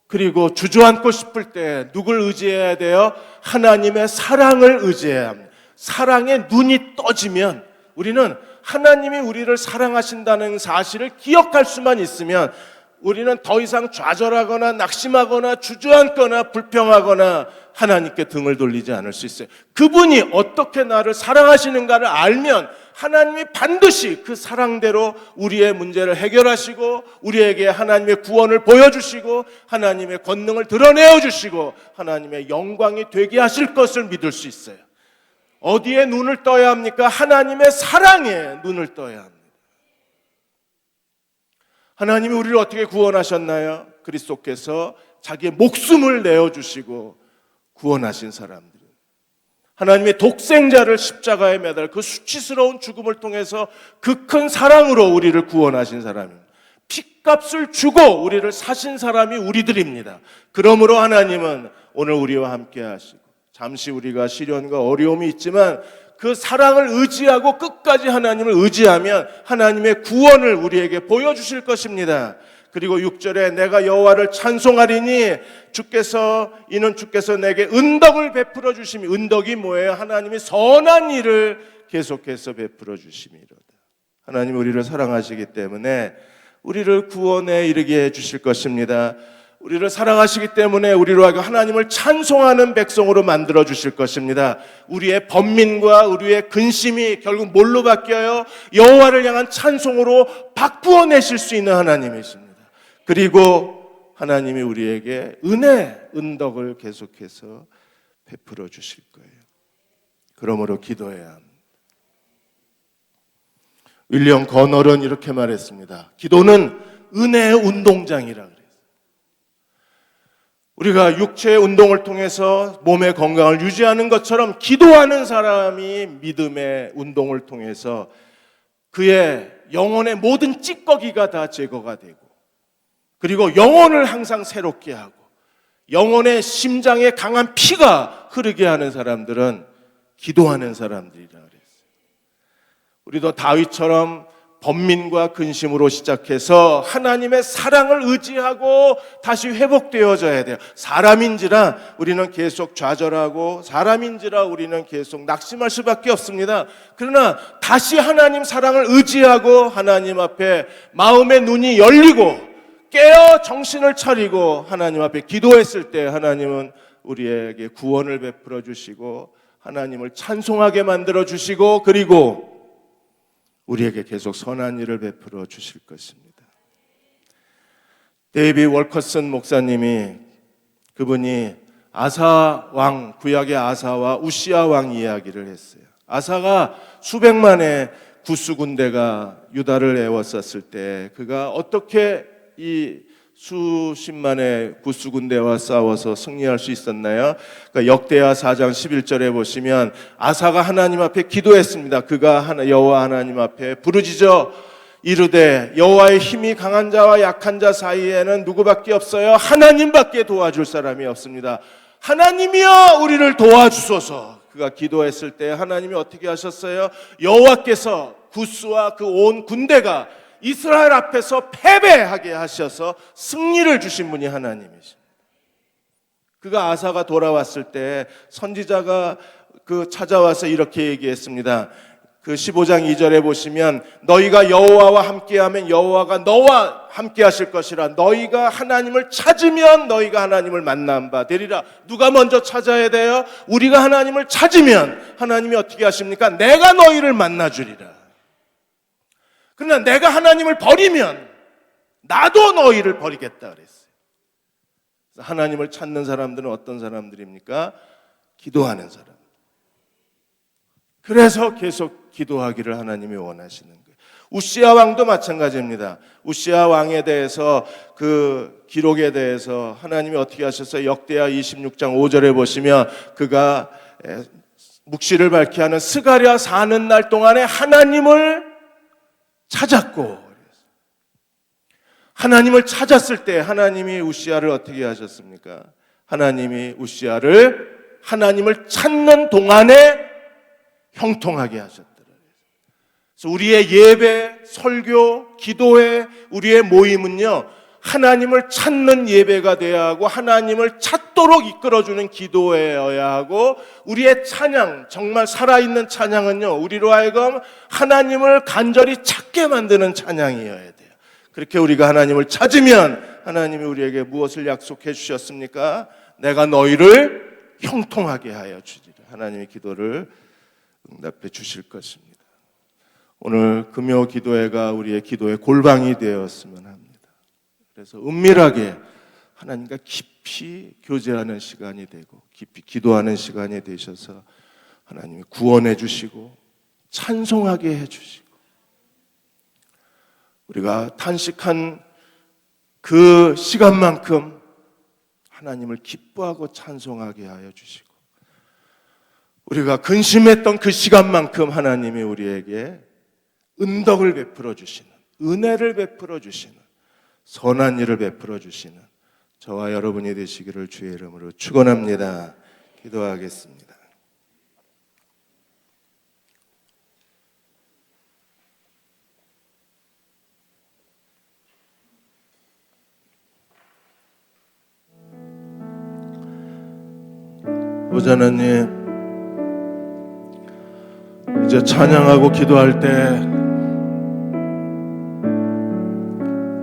그리고 주저앉고 싶을 때 누굴 의지해야 돼요? 하나님의 사랑을 의지해야 합니다. 사랑의 눈이 떠지면, 우리는 하나님이 우리를 사랑하신다는 사실을 기억할 수만 있으면 우리는 더 이상 좌절하거나 낙심하거나 주저앉거나 불평하거나 하나님께 등을 돌리지 않을 수 있어요. 그분이 어떻게 나를 사랑하시는가를 알면 하나님이 반드시 그 사랑대로 우리의 문제를 해결하시고 우리에게 하나님의 구원을 보여주시고 하나님의 권능을 드러내어 주시고 하나님의 영광이 되게 하실 것을 믿을 수 있어요. 어디에 눈을 떠야 합니까? 하나님의 사랑에 눈을 떠야 합니다. 하나님이 우리를 어떻게 구원하셨나요? 그리스도께서 자기의 목숨을 내어주시고 구원하신 사람들, 하나님의 독생자를 십자가에 매달 그 수치스러운 죽음을 통해서 그 큰 사랑으로 우리를 구원하신 사람입니다. 핏값을 주고 우리를 사신 사람이 우리들입니다. 그러므로 하나님은 오늘 우리와 함께 하시고, 잠시 우리가 시련과 어려움이 있지만 그 사랑을 의지하고 끝까지 하나님을 의지하면 하나님의 구원을 우리에게 보여주실 것입니다. 그리고 6절에 내가 여호와를 찬송하리니 이는 주께서 내게 은덕을 베풀어 주심이, 은덕이 뭐예요? 하나님이 선한 일을 계속해서 베풀어 주심이로다. 하나님 우리를 사랑하시기 때문에 우리를 구원에 이르게 해 주실 것입니다. 우리를 사랑하시기 때문에 우리로 하여금 하나님을 찬송하는 백성으로 만들어 주실 것입니다. 우리의 번민과 우리의 근심이 결국 뭘로 바뀌어요? 여호와를 향한 찬송으로 바꾸어 내실 수 있는 하나님이십니다. 그리고 하나님이 우리에게 은덕을 계속해서 베풀어 주실 거예요. 그러므로 기도해야 합니다. 윌리엄 거널은 이렇게 말했습니다. 기도는 은혜의 운동장이라 그래요. 우리가 육체의 운동을 통해서 몸의 건강을 유지하는 것처럼 기도하는 사람이 믿음의 운동을 통해서 그의 영혼의 모든 찌꺼기가 다 제거가 되고, 그리고 영혼을 항상 새롭게 하고 영혼의 심장에 강한 피가 흐르게 하는 사람들은 기도하는 사람들이라 그랬어요. 우리도 다윗처럼 번민과 근심으로 시작해서 하나님의 사랑을 의지하고 다시 회복되어져야 돼요. 사람인지라 우리는 계속 좌절하고 사람인지라 우리는 계속 낙심할 수밖에 없습니다. 그러나 다시 하나님 사랑을 의지하고 하나님 앞에 마음의 눈이 열리고 깨어 정신을 차리고 하나님 앞에 기도했을 때 하나님은 우리에게 구원을 베풀어 주시고 하나님을 찬송하게 만들어 주시고 그리고 우리에게 계속 선한 일을 베풀어 주실 것입니다. 데이비 월커슨 목사님이, 그분이 아사 왕, 구약의 아사와 우시아 왕 이야기를 했어요. 아사가 수백만의 구스 군대가 유다를 에워쌌을 때 그가 어떻게 이 수십만의 구스 군대와 싸워서 승리할 수 있었나요? 그러니까 역대하 4장 11절에 보시면 아사가 하나님 앞에 기도했습니다. 그가 여호와 하나님 앞에 부르짖어 이르되 여호와의 힘이 강한 자와 약한 자 사이에는 누구밖에 없어요? 하나님밖에 도와줄 사람이 없습니다. 하나님이여 우리를 도와주소서. 그가 기도했을 때 하나님이 어떻게 하셨어요? 여호와께서 구스와 그 온 군대가 이스라엘 앞에서 패배하게 하셔서 승리를 주신 분이 하나님이십니다. 그가 아사가 돌아왔을 때 선지자가 찾아와서 이렇게 얘기했습니다. 그 15장 2절에 보시면 너희가 여호와와 함께하면 여호와가 너와 함께 하실 것이라. 너희가 하나님을 찾으면 너희가 하나님을 만난 바 되리라. 누가 먼저 찾아야 돼요? 우리가 하나님을 찾으면 하나님이 어떻게 하십니까? 내가 너희를 만나주리라. 그러나 내가 하나님을 버리면 나도 너희를 버리겠다 그랬어요. 하나님을 찾는 사람들은 어떤 사람들입니까? 기도하는 사람. 그래서 계속 기도하기를 하나님이 원하시는 거예요. 우시아 왕도 마찬가지입니다. 우시아 왕에 대해서 그 기록에 대해서 하나님이 어떻게 하셨어요? 역대하 26장 5절에 보시면 그가 묵시를 밝게 하는 스가랴 사는 날 동안에 하나님을 찾았고, 하나님을 찾았을 때 하나님이 우시아를 어떻게 하셨습니까? 하나님이 우시아를 하나님을 찾는 동안에 형통하게 하셨더라고요. 그래서 우리의 예배, 설교, 기도회, 우리의 모임은요, 하나님을 찾는 예배가 되어야 하고 하나님을 찾도록 이끌어주는 기도여야 하고, 우리의 찬양, 정말 살아있는 찬양은요, 우리로 하여금 하나님을 간절히 찾게 만드는 찬양이어야 돼요. 그렇게 우리가 하나님을 찾으면 하나님이 우리에게 무엇을 약속해 주셨습니까? 내가 너희를 형통하게 하여 주리라. 하나님의 기도를 응답해 주실 것입니다. 오늘 금요 기도회가 우리의 기도의 골방이 되었으면 합니다. 그래서 은밀하게 하나님과 깊이 교제하는 시간이 되고 깊이 기도하는 시간이 되셔서 하나님이 구원해 주시고 찬송하게 해 주시고, 우리가 탄식한 그 시간만큼 하나님을 기뻐하고 찬송하게 하여 주시고, 우리가 근심했던 그 시간만큼 하나님이 우리에게 은덕을 베풀어 주시는, 은혜를 베풀어 주시는, 선한 일을 베풀어 주시는 저와 여러분이 되시기를 주의 이름으로 축원합니다. 기도하겠습니다. 아버지 하나님, 이제 찬양하고 기도할 때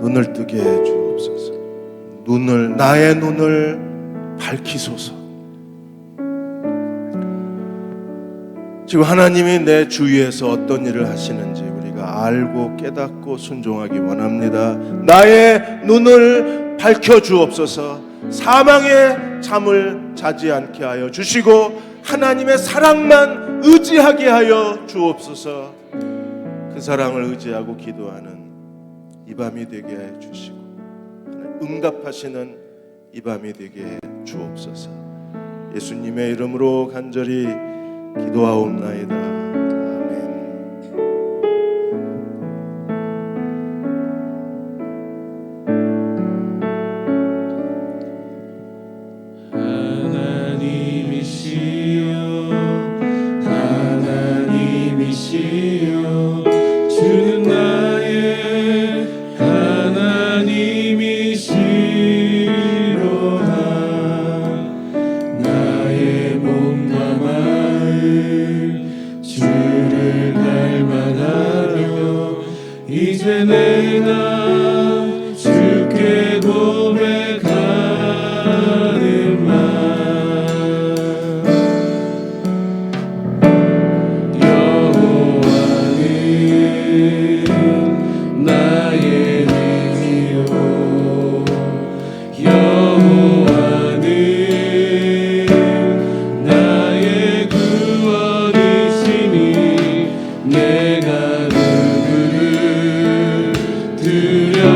눈을 뜨게 해 주옵소서. 나의 눈을 밝히소서. 지금 하나님이 내 주위에서 어떤 일을 하시는지 우리가 알고 깨닫고 순종하기 원합니다. 나의 눈을 밝혀 주옵소서. 사망의 잠을 자지 않게 하여 주시고 하나님의 사랑만 의지하게 하여 주옵소서. 그 사랑을 의지하고 기도하는 이 밤이 되게 해 주시고 응답하시는 이 밤이 되게 해 주옵소서. 예수님의 이름으로 간절히 기도하옵나이다. 아멘. 하나님이시여 주는 나의 하나님이시로다. 나의 몸과 마음 주를 닮아가며 이제 내가 주께 고백하는 말, 나의 힘이요 여호와는 나의 구원이시니 내가 누구를 두려워하리요.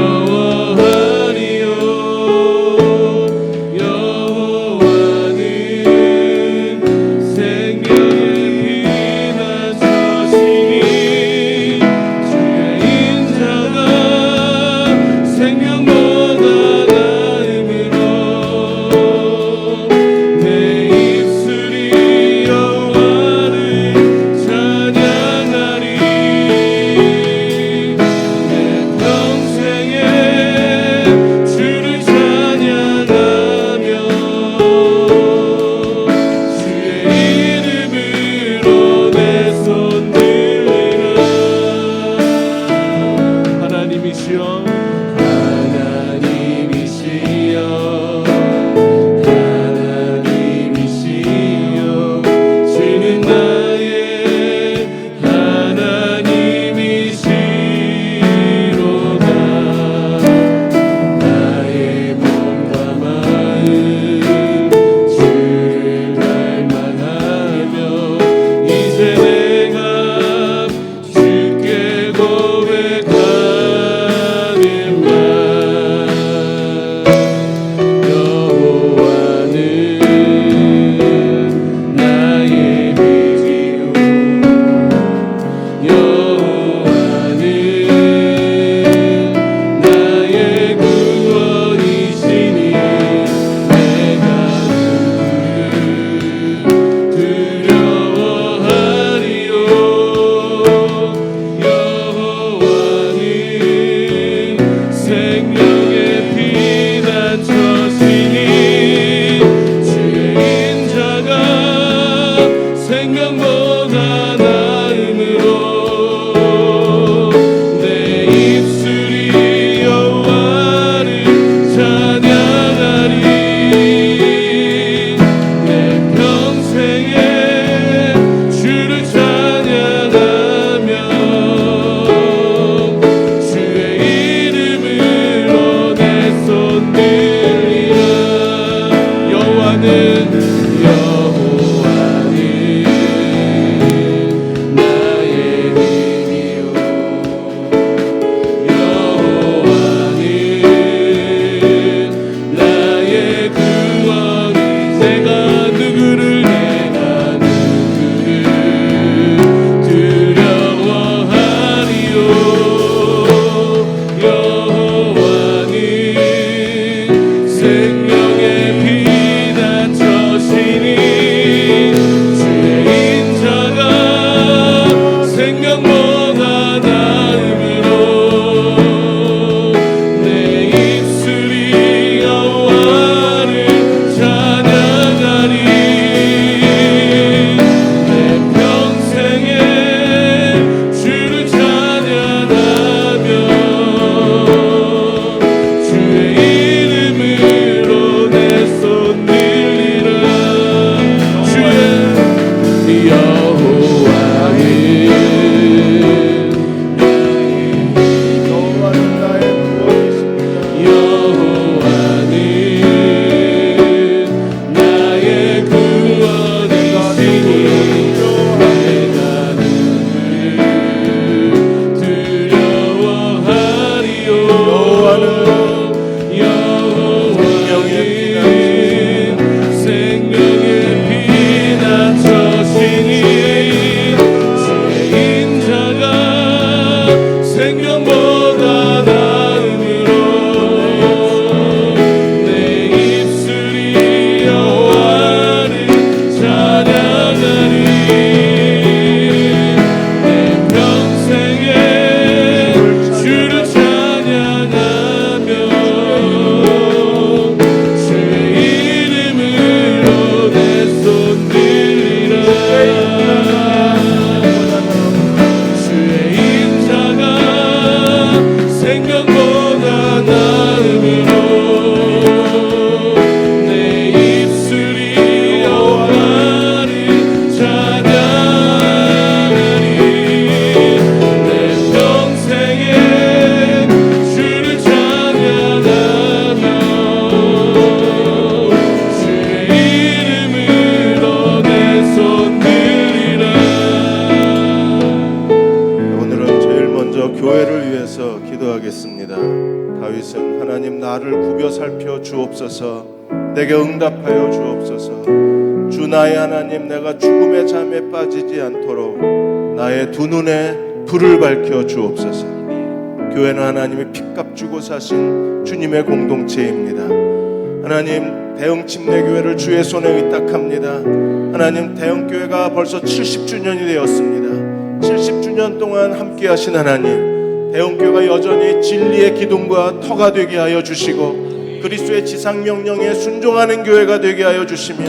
고난함으로 내 입술이 여호와를 찬양하리 내 평생에 주를 찬양하며 주의 이름으로 내 손 들리라. 오늘은 제일 먼저 교회를 위해서 기도하겠습니다. 다윗은 하나님 나를 굽여 살펴 주옵소서, 내게 응답하여 주옵소서. 주 나의 하나님, 내가 죽음의 잠에 빠지지 않도록 나의 두 눈에 불을 밝혀 주옵소서. 교회는 하나님의 핏값 주고 사신 주님의 공동체입니다. 하나님, 대흥 침례교회를 주의 손에 의탁합니다. 하나님, 대흥교회가 벌써 70주년이 되었습니다. 70주년 동안 함께 하신 하나님, 대흥교회가 여전히 진리의 기둥과 터가 되게 하여 주시고 그리스도의 지상명령에 순종하는 교회가 되게 하여 주시며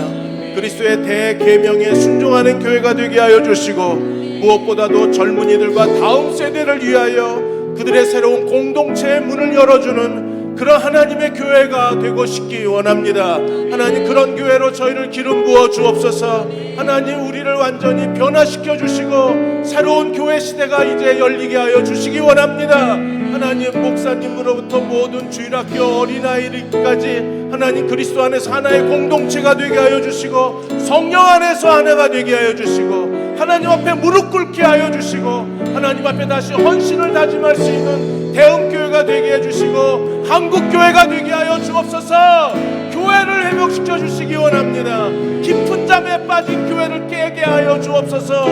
그리스도의 대계명에 순종하는 교회가 되게 하여 주시고 무엇보다도 젊은이들과 다음 세대를 위하여 그들의 새로운 공동체의 문을 열어주는 그런 하나님의 교회가 되고 싶기 원합니다. 하나님, 그런 교회로 저희를 기름 부어 주옵소서. 하나님, 우리를 완전히 변화시켜 주시고 새로운 교회 시대가 이제 열리게 하여 주시기 원합니다. 하나님, 목사님으로부터 모든 주일학교 어린아이들까지 하나님 그리스도 안에서 하나의 공동체가 되게 하여 주시고 성령 안에서 하나가 되게 하여 주시고 하나님 앞에 무릎 꿇게 하여 주시고 하나님 앞에 다시 헌신을 다짐할 수 있는 대흥교회가 되게 해주시고 한국교회가 되게 하여 주옵소서. 교회를 회복시켜 주시기 원합니다. 깊은 잠에 빠진 교회를 깨게 하여 주옵소서.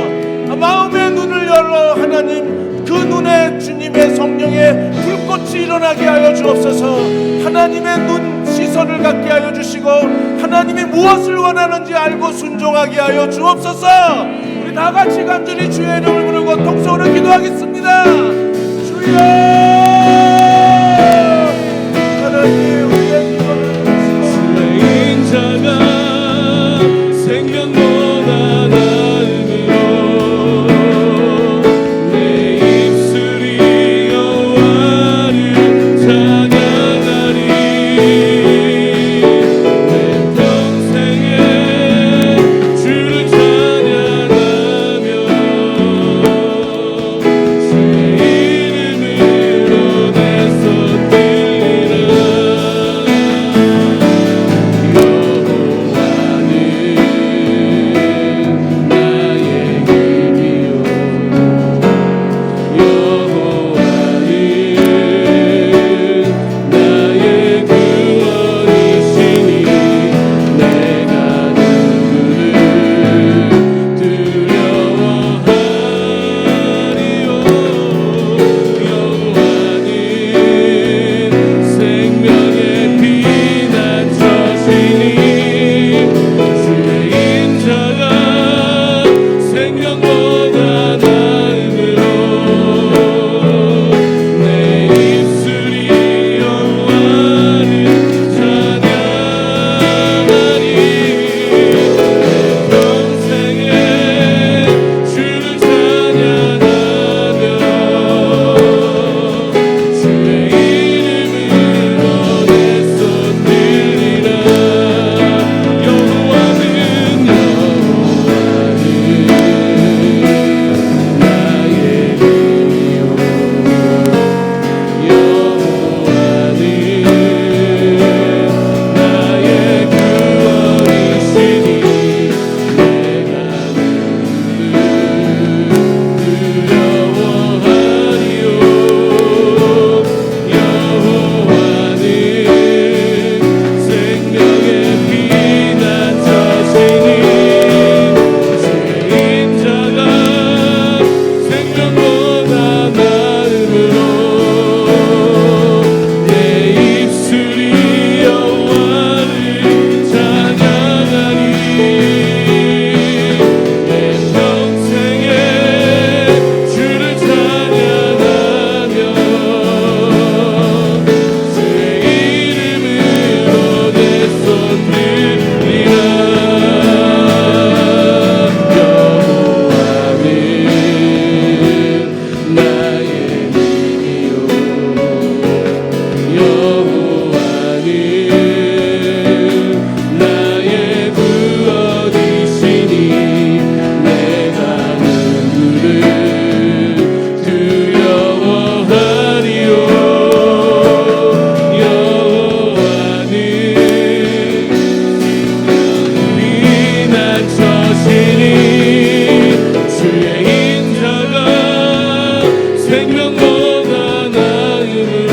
마음의 눈을 열어 하나님 그 눈에 주님의 성령의 불꽃이 일어나게 하여 주옵소서. 하나님의 눈 시선을 갖게 하여 주시고 하나님이 무엇을 원하는지 알고 순종하게 하여 주옵소서. 우리 다 같이 간절히 주의 이름을 부르고 통성으로 기도하겠습니다. 주여, 하나님, 우리의 기도를 주의 인자가 생명보다 나음으로 내 입술이 여호와를 찬양하리 내 평생에 주를 찬양하며 주의 이름으로 여호와는 나의 구원이시니 내가 누구를 두려워하리요. 여호와는 피난처시니 주의 인자가 생명보다 나음으로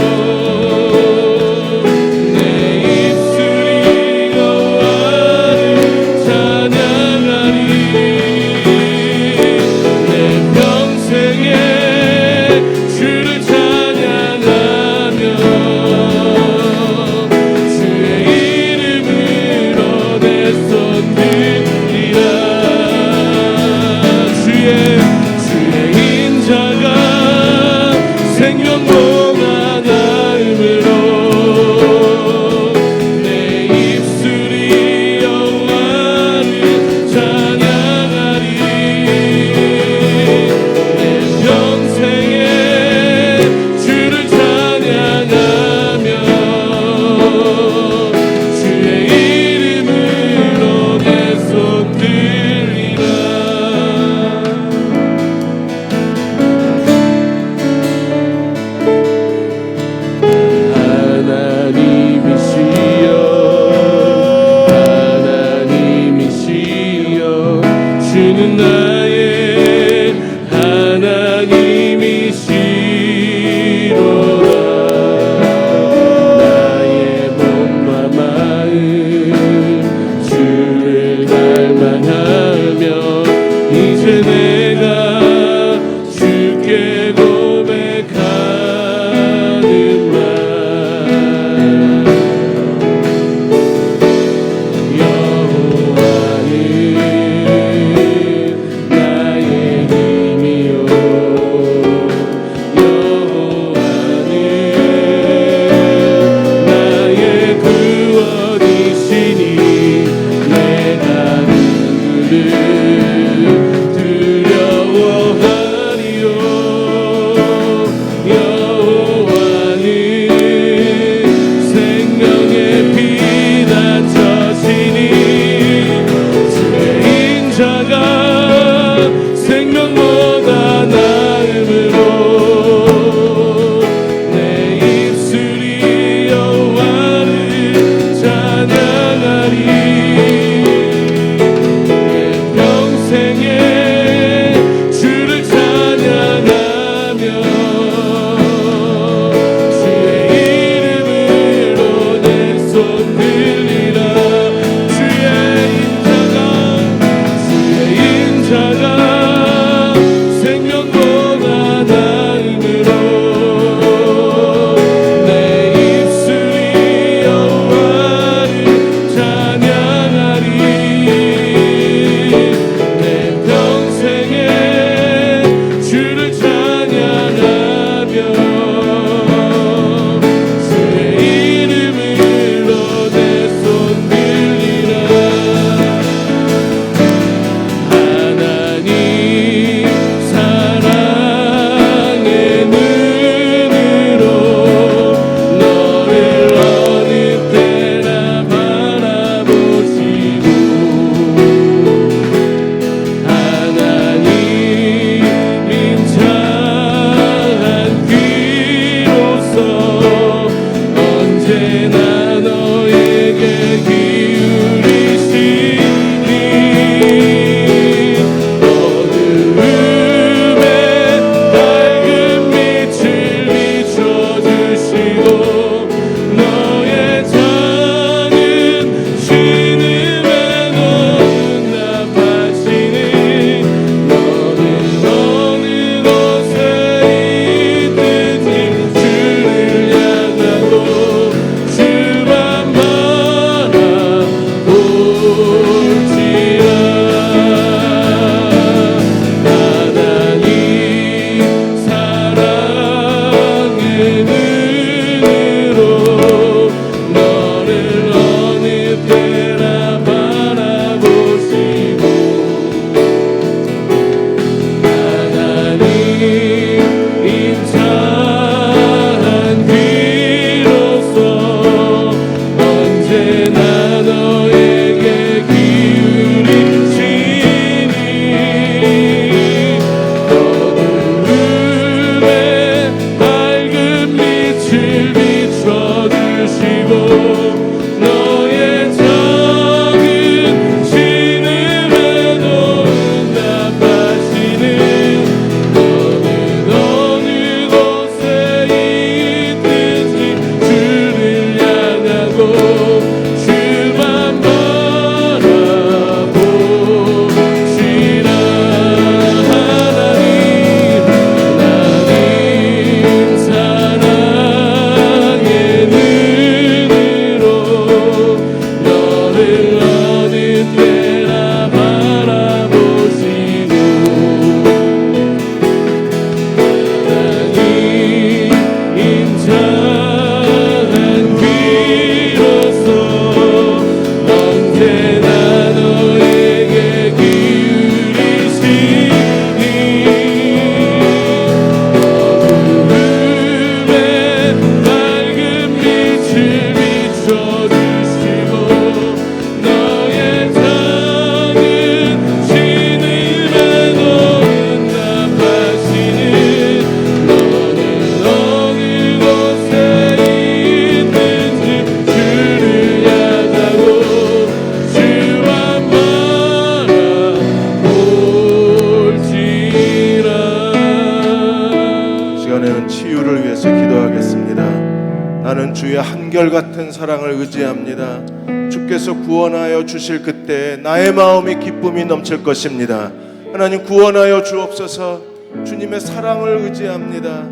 나는 주의 한결같은 사랑을 의지합니다. 주께서 구원하여 주실 그때 나의 마음이 기쁨이 넘칠 것입니다. 하나님 구원하여 주옵소서. 주님의 사랑을 의지합니다.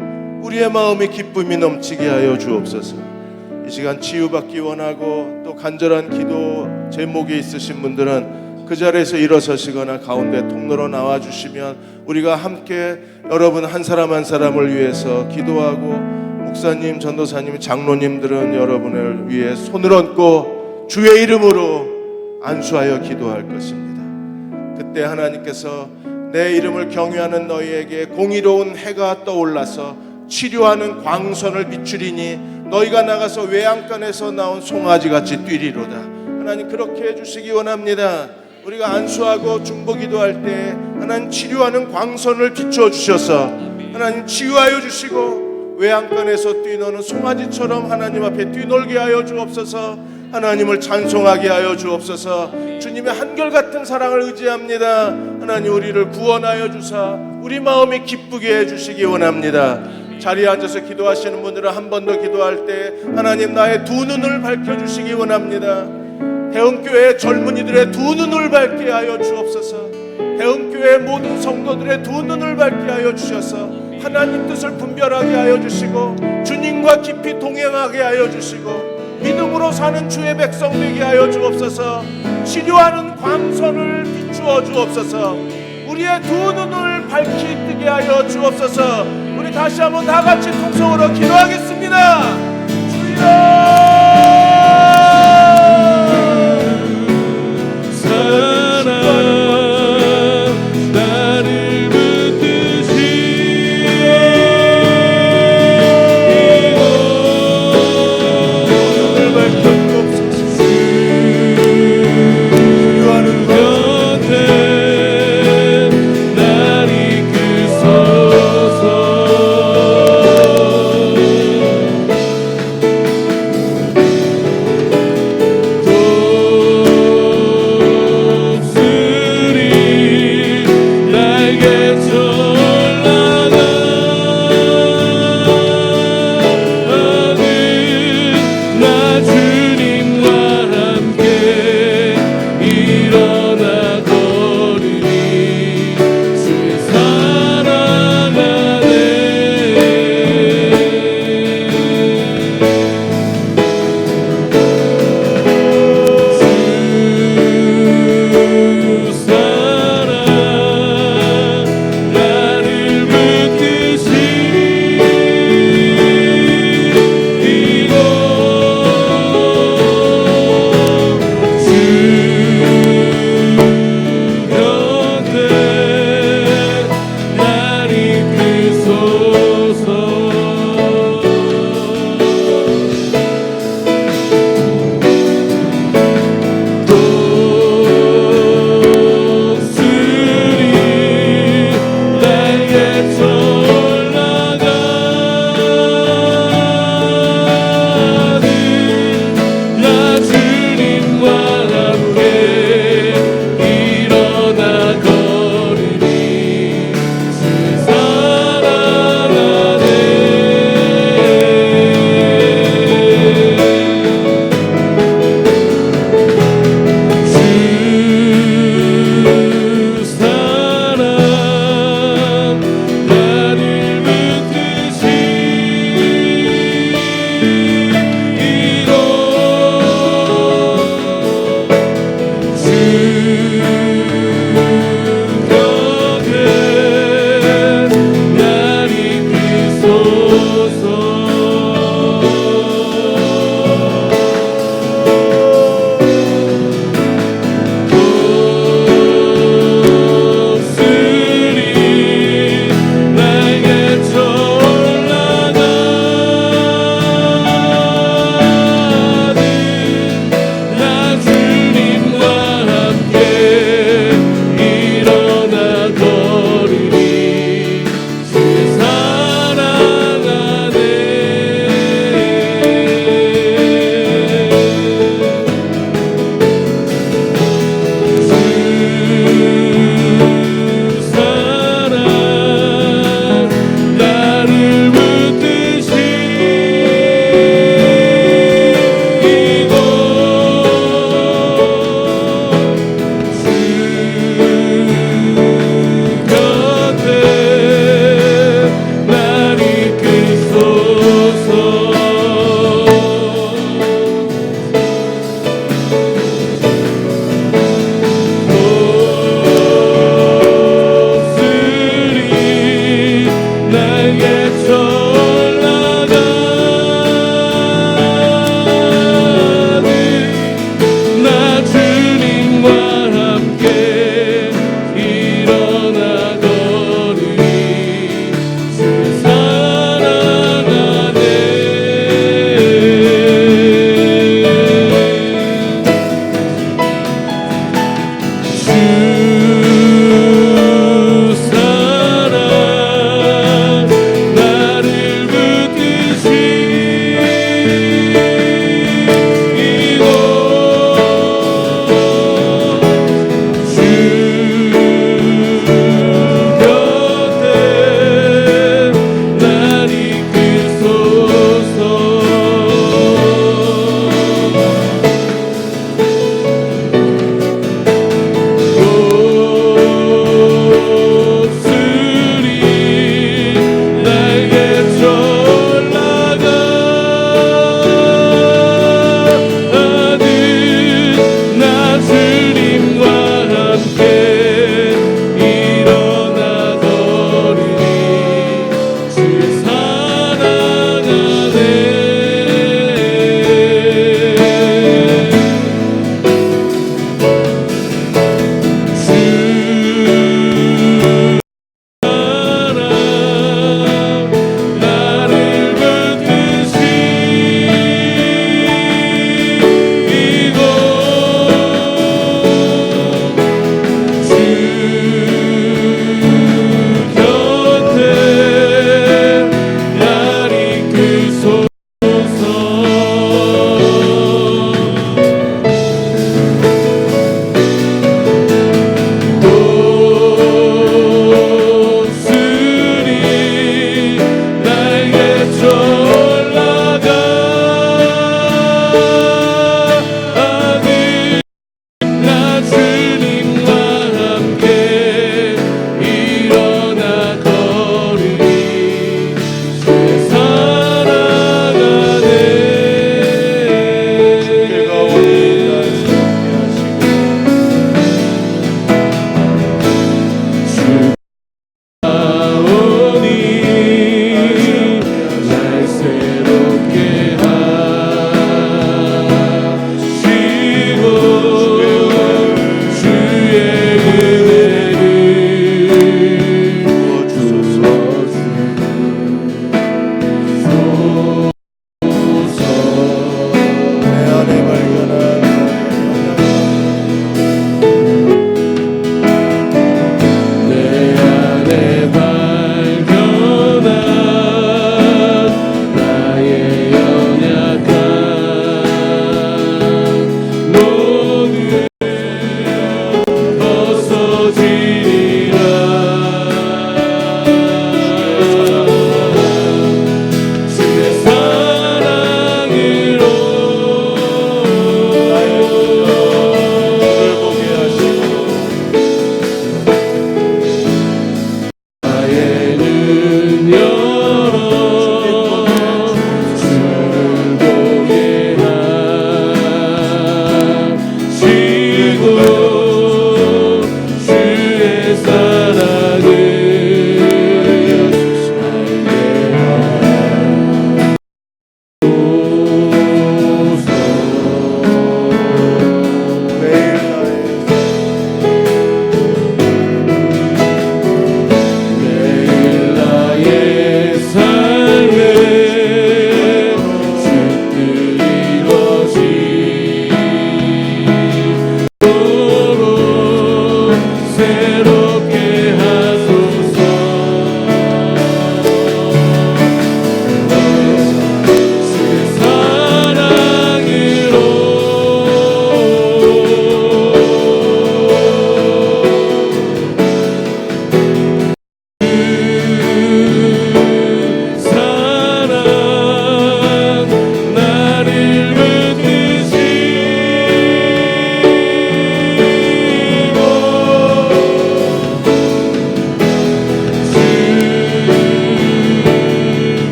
우리의 마음이 기쁨이 넘치게 하여 주옵소서. 이 시간 치유받기 원하고 또 간절한 기도 제목이 있으신 분들은 그 자리에서 일어서시거나 가운데 통로로 나와주시면 우리가 함께 여러분 한 사람 한 사람을 위해서 기도하고, 목사님, 전도사님, 장로님들은 여러분을 위해 손을 얹고 주의 이름으로 안수하여 기도할 것입니다. 그때 하나님께서 내 이름을 경외하는 너희에게 공의로운 해가 떠올라서 치료하는 광선을 비추리니 너희가 나가서 외양간에서 나온 송아지같이 뛰리로다. 하나님 그렇게 해주시기 원합니다. 우리가 안수하고 중보기도할 때 하나님 치료하는 광선을 비추어 주셔서 하나님 치유하여 주시고 외양간에서 뛰노는 송아지처럼 하나님 앞에 뛰놀게 하여 주옵소서. 하나님을 찬송하게 하여 주옵소서. 주님의 한결같은 사랑을 의지합니다. 하나님 우리를 구원하여 주사 우리 마음이 기쁘게 해주시기 원합니다. 자리에 앉아서 기도하시는 분들은 한 번 더 기도할 때 하나님 나의 두 눈을 밝혀주시기 원합니다. 대흥교회 젊은이들의 두 눈을 밝게 하여 주옵소서. 대흥교회 모든 성도들의 두 눈을 밝게 하여 주셔서 하나님 뜻을 분별하게 하여 주시고 주님과 깊이 동행하게 하여 주시고 믿음으로 사는 주의 백성 되게 하여 주옵소서. 치료하는 광선을 비추어 주옵소서. 우리의 두 눈을 밝히 뜨게 하여 주옵소서. 우리 다시 한번 다 같이 통성으로 기도하겠습니다. 주여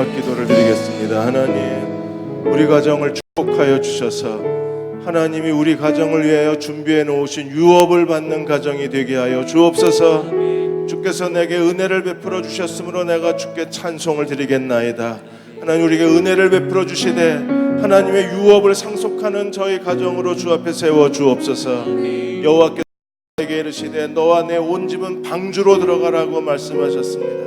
마지막 기도를 드리겠습니다. 하나님, 우리 가정을 축복하여 주셔서 하나님이 우리 가정을 위하여 준비해 놓으신 유업을 받는 가정이 되게 하여 주옵소서. 주께서 내게 은혜를 베풀어 주셨으므로 내가 주께 찬송을 드리겠나이다. 하나님, 우리에게 은혜를 베풀어 주시되 하나님의 유업을 상속하는 저희 가정으로 주 앞에 세워 주옵소서. 여호와께서 내게 이르시되 너와 내 온 집은 방주로 들어가라고 말씀하셨습니다.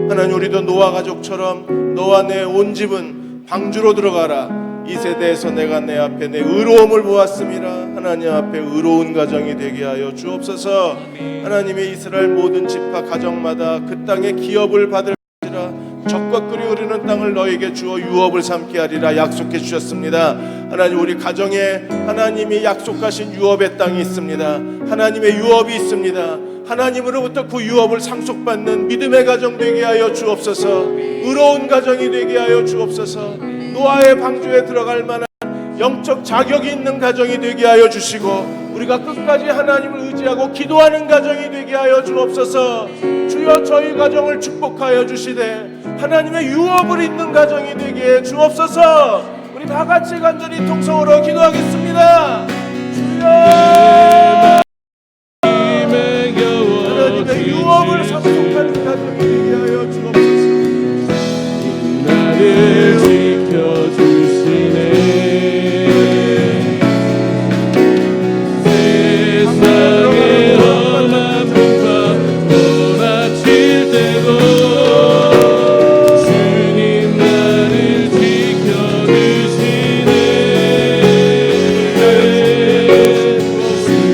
하나님, 우리도 노아 가족처럼 너와 내 온 집은 방주로 들어가라. 이 세대에서 내가 내 앞에 내 의로움을 보았음이라. 하나님 앞에 의로운 가정이 되게 하여 주옵소서. 하나님의 이스라엘 모든 지파 가정마다 그 땅의 기업을 받을 것이라. 적과 끓이 흐르는 땅을 너에게 주어 유업을 삼게 하리라 약속해 주셨습니다. 하나님, 우리 가정에 하나님이 약속하신 유업의 땅이 있습니다. 하나님의 유업이 있습니다. 하나님으로부터 그 유업을 상속받는 믿음의 가정 되게 하여 주옵소서. 의로운 가정이 되게 하여 주옵소서. 노아의 방주에 들어갈 만한 영적 자격이 있는 가정이 되게 하여 주시고 우리가 끝까지 하나님을 의지하고 기도하는 가정이 되게 하여 주옵소서. 주여, 저희 가정을 축복하여 주시되 하나님의 유업을 잇는 가정이 되게 해 주옵소서. 우리 다 같이 간절히 통성으로 기도하겠습니다. 주여, 하나님의 유업을 상속하는 가정이 되게 하여 주옵소서. 나를 지켜주시네. 세상의 험한 풍파 몰아칠 때도 주님 나를 지켜주시네. 주님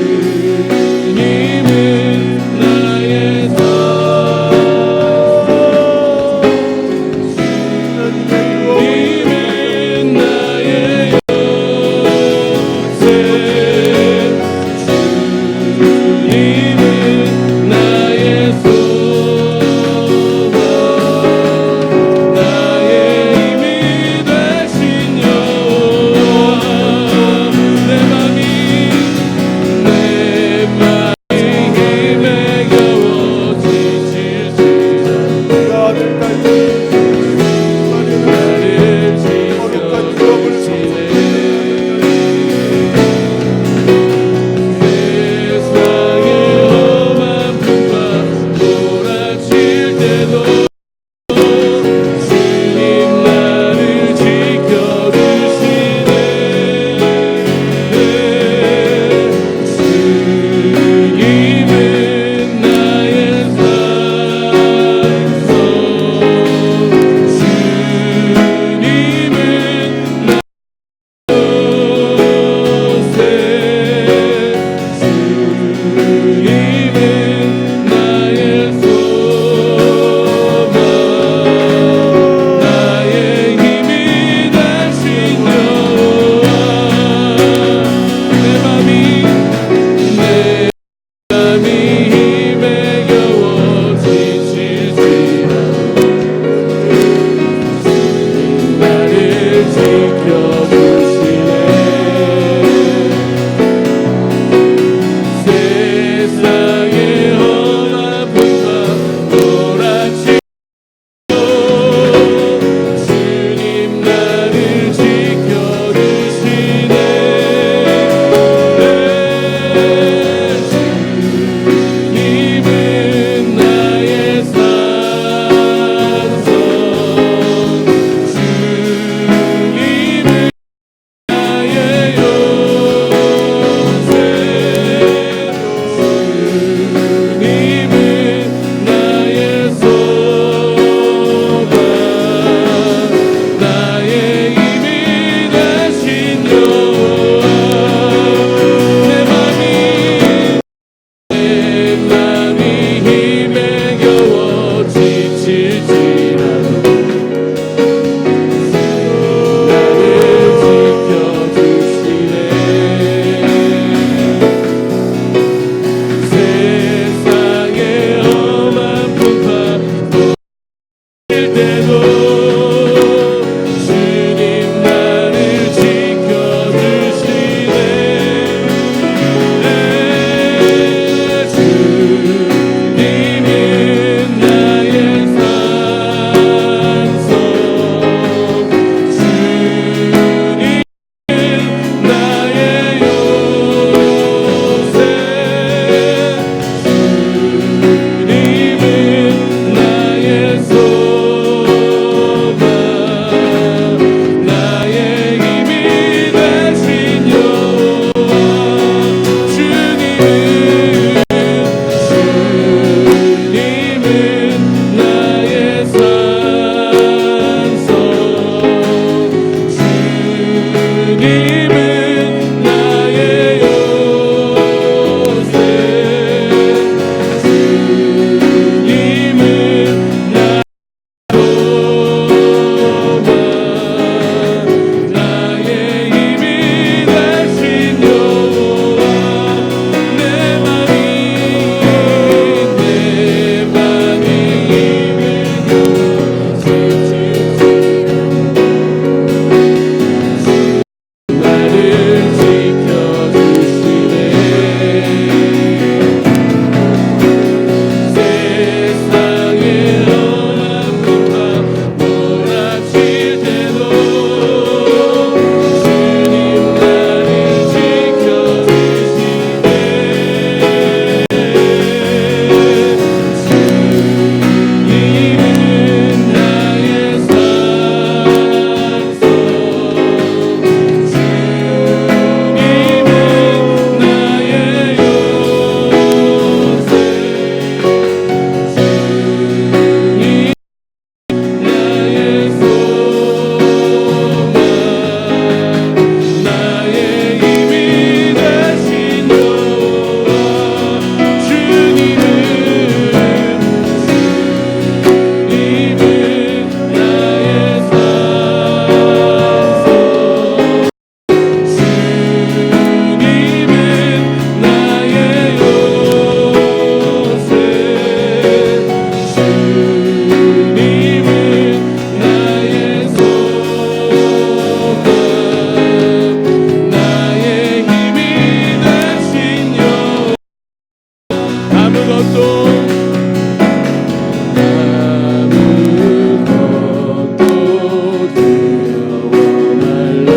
아무것도 두려워 말라.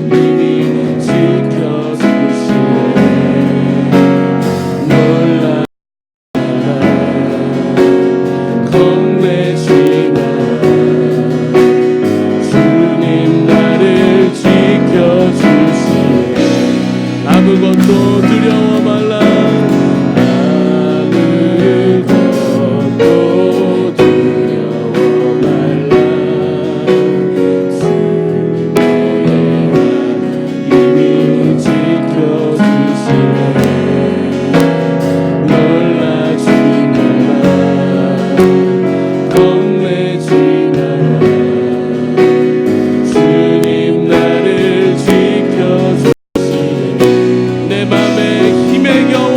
주님이 지켜주시네. 놀라 겁내지 마. 주님 나를 지켜주시네. 아무것도 두려워 말라. 아무것도 두려워 말라. 주님이 지켜주시네. 놀라지 말라. 겁내지 마라. 주님 나를 지켜주시네. 내 맘에 힘에 겨워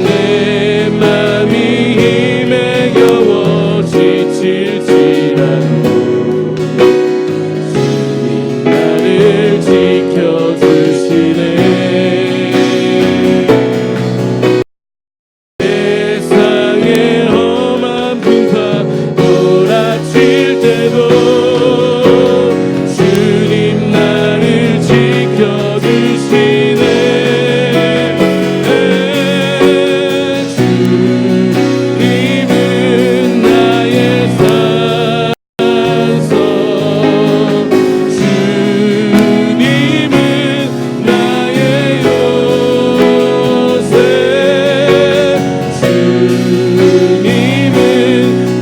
내 맘이 힘에 겨워 지칠지라도 주님 나를 지켜주시네. 세상의 험한 풍파 몰아칠 때도 주님 나를 지켜주시네. 주님은 나의 산성, 주님은 나의 요새, 주님은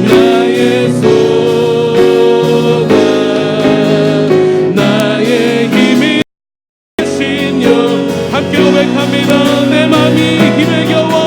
나의 소망, 나의 힘이 신여. 함께 고백합니다. 내 맘이 힘에 겨워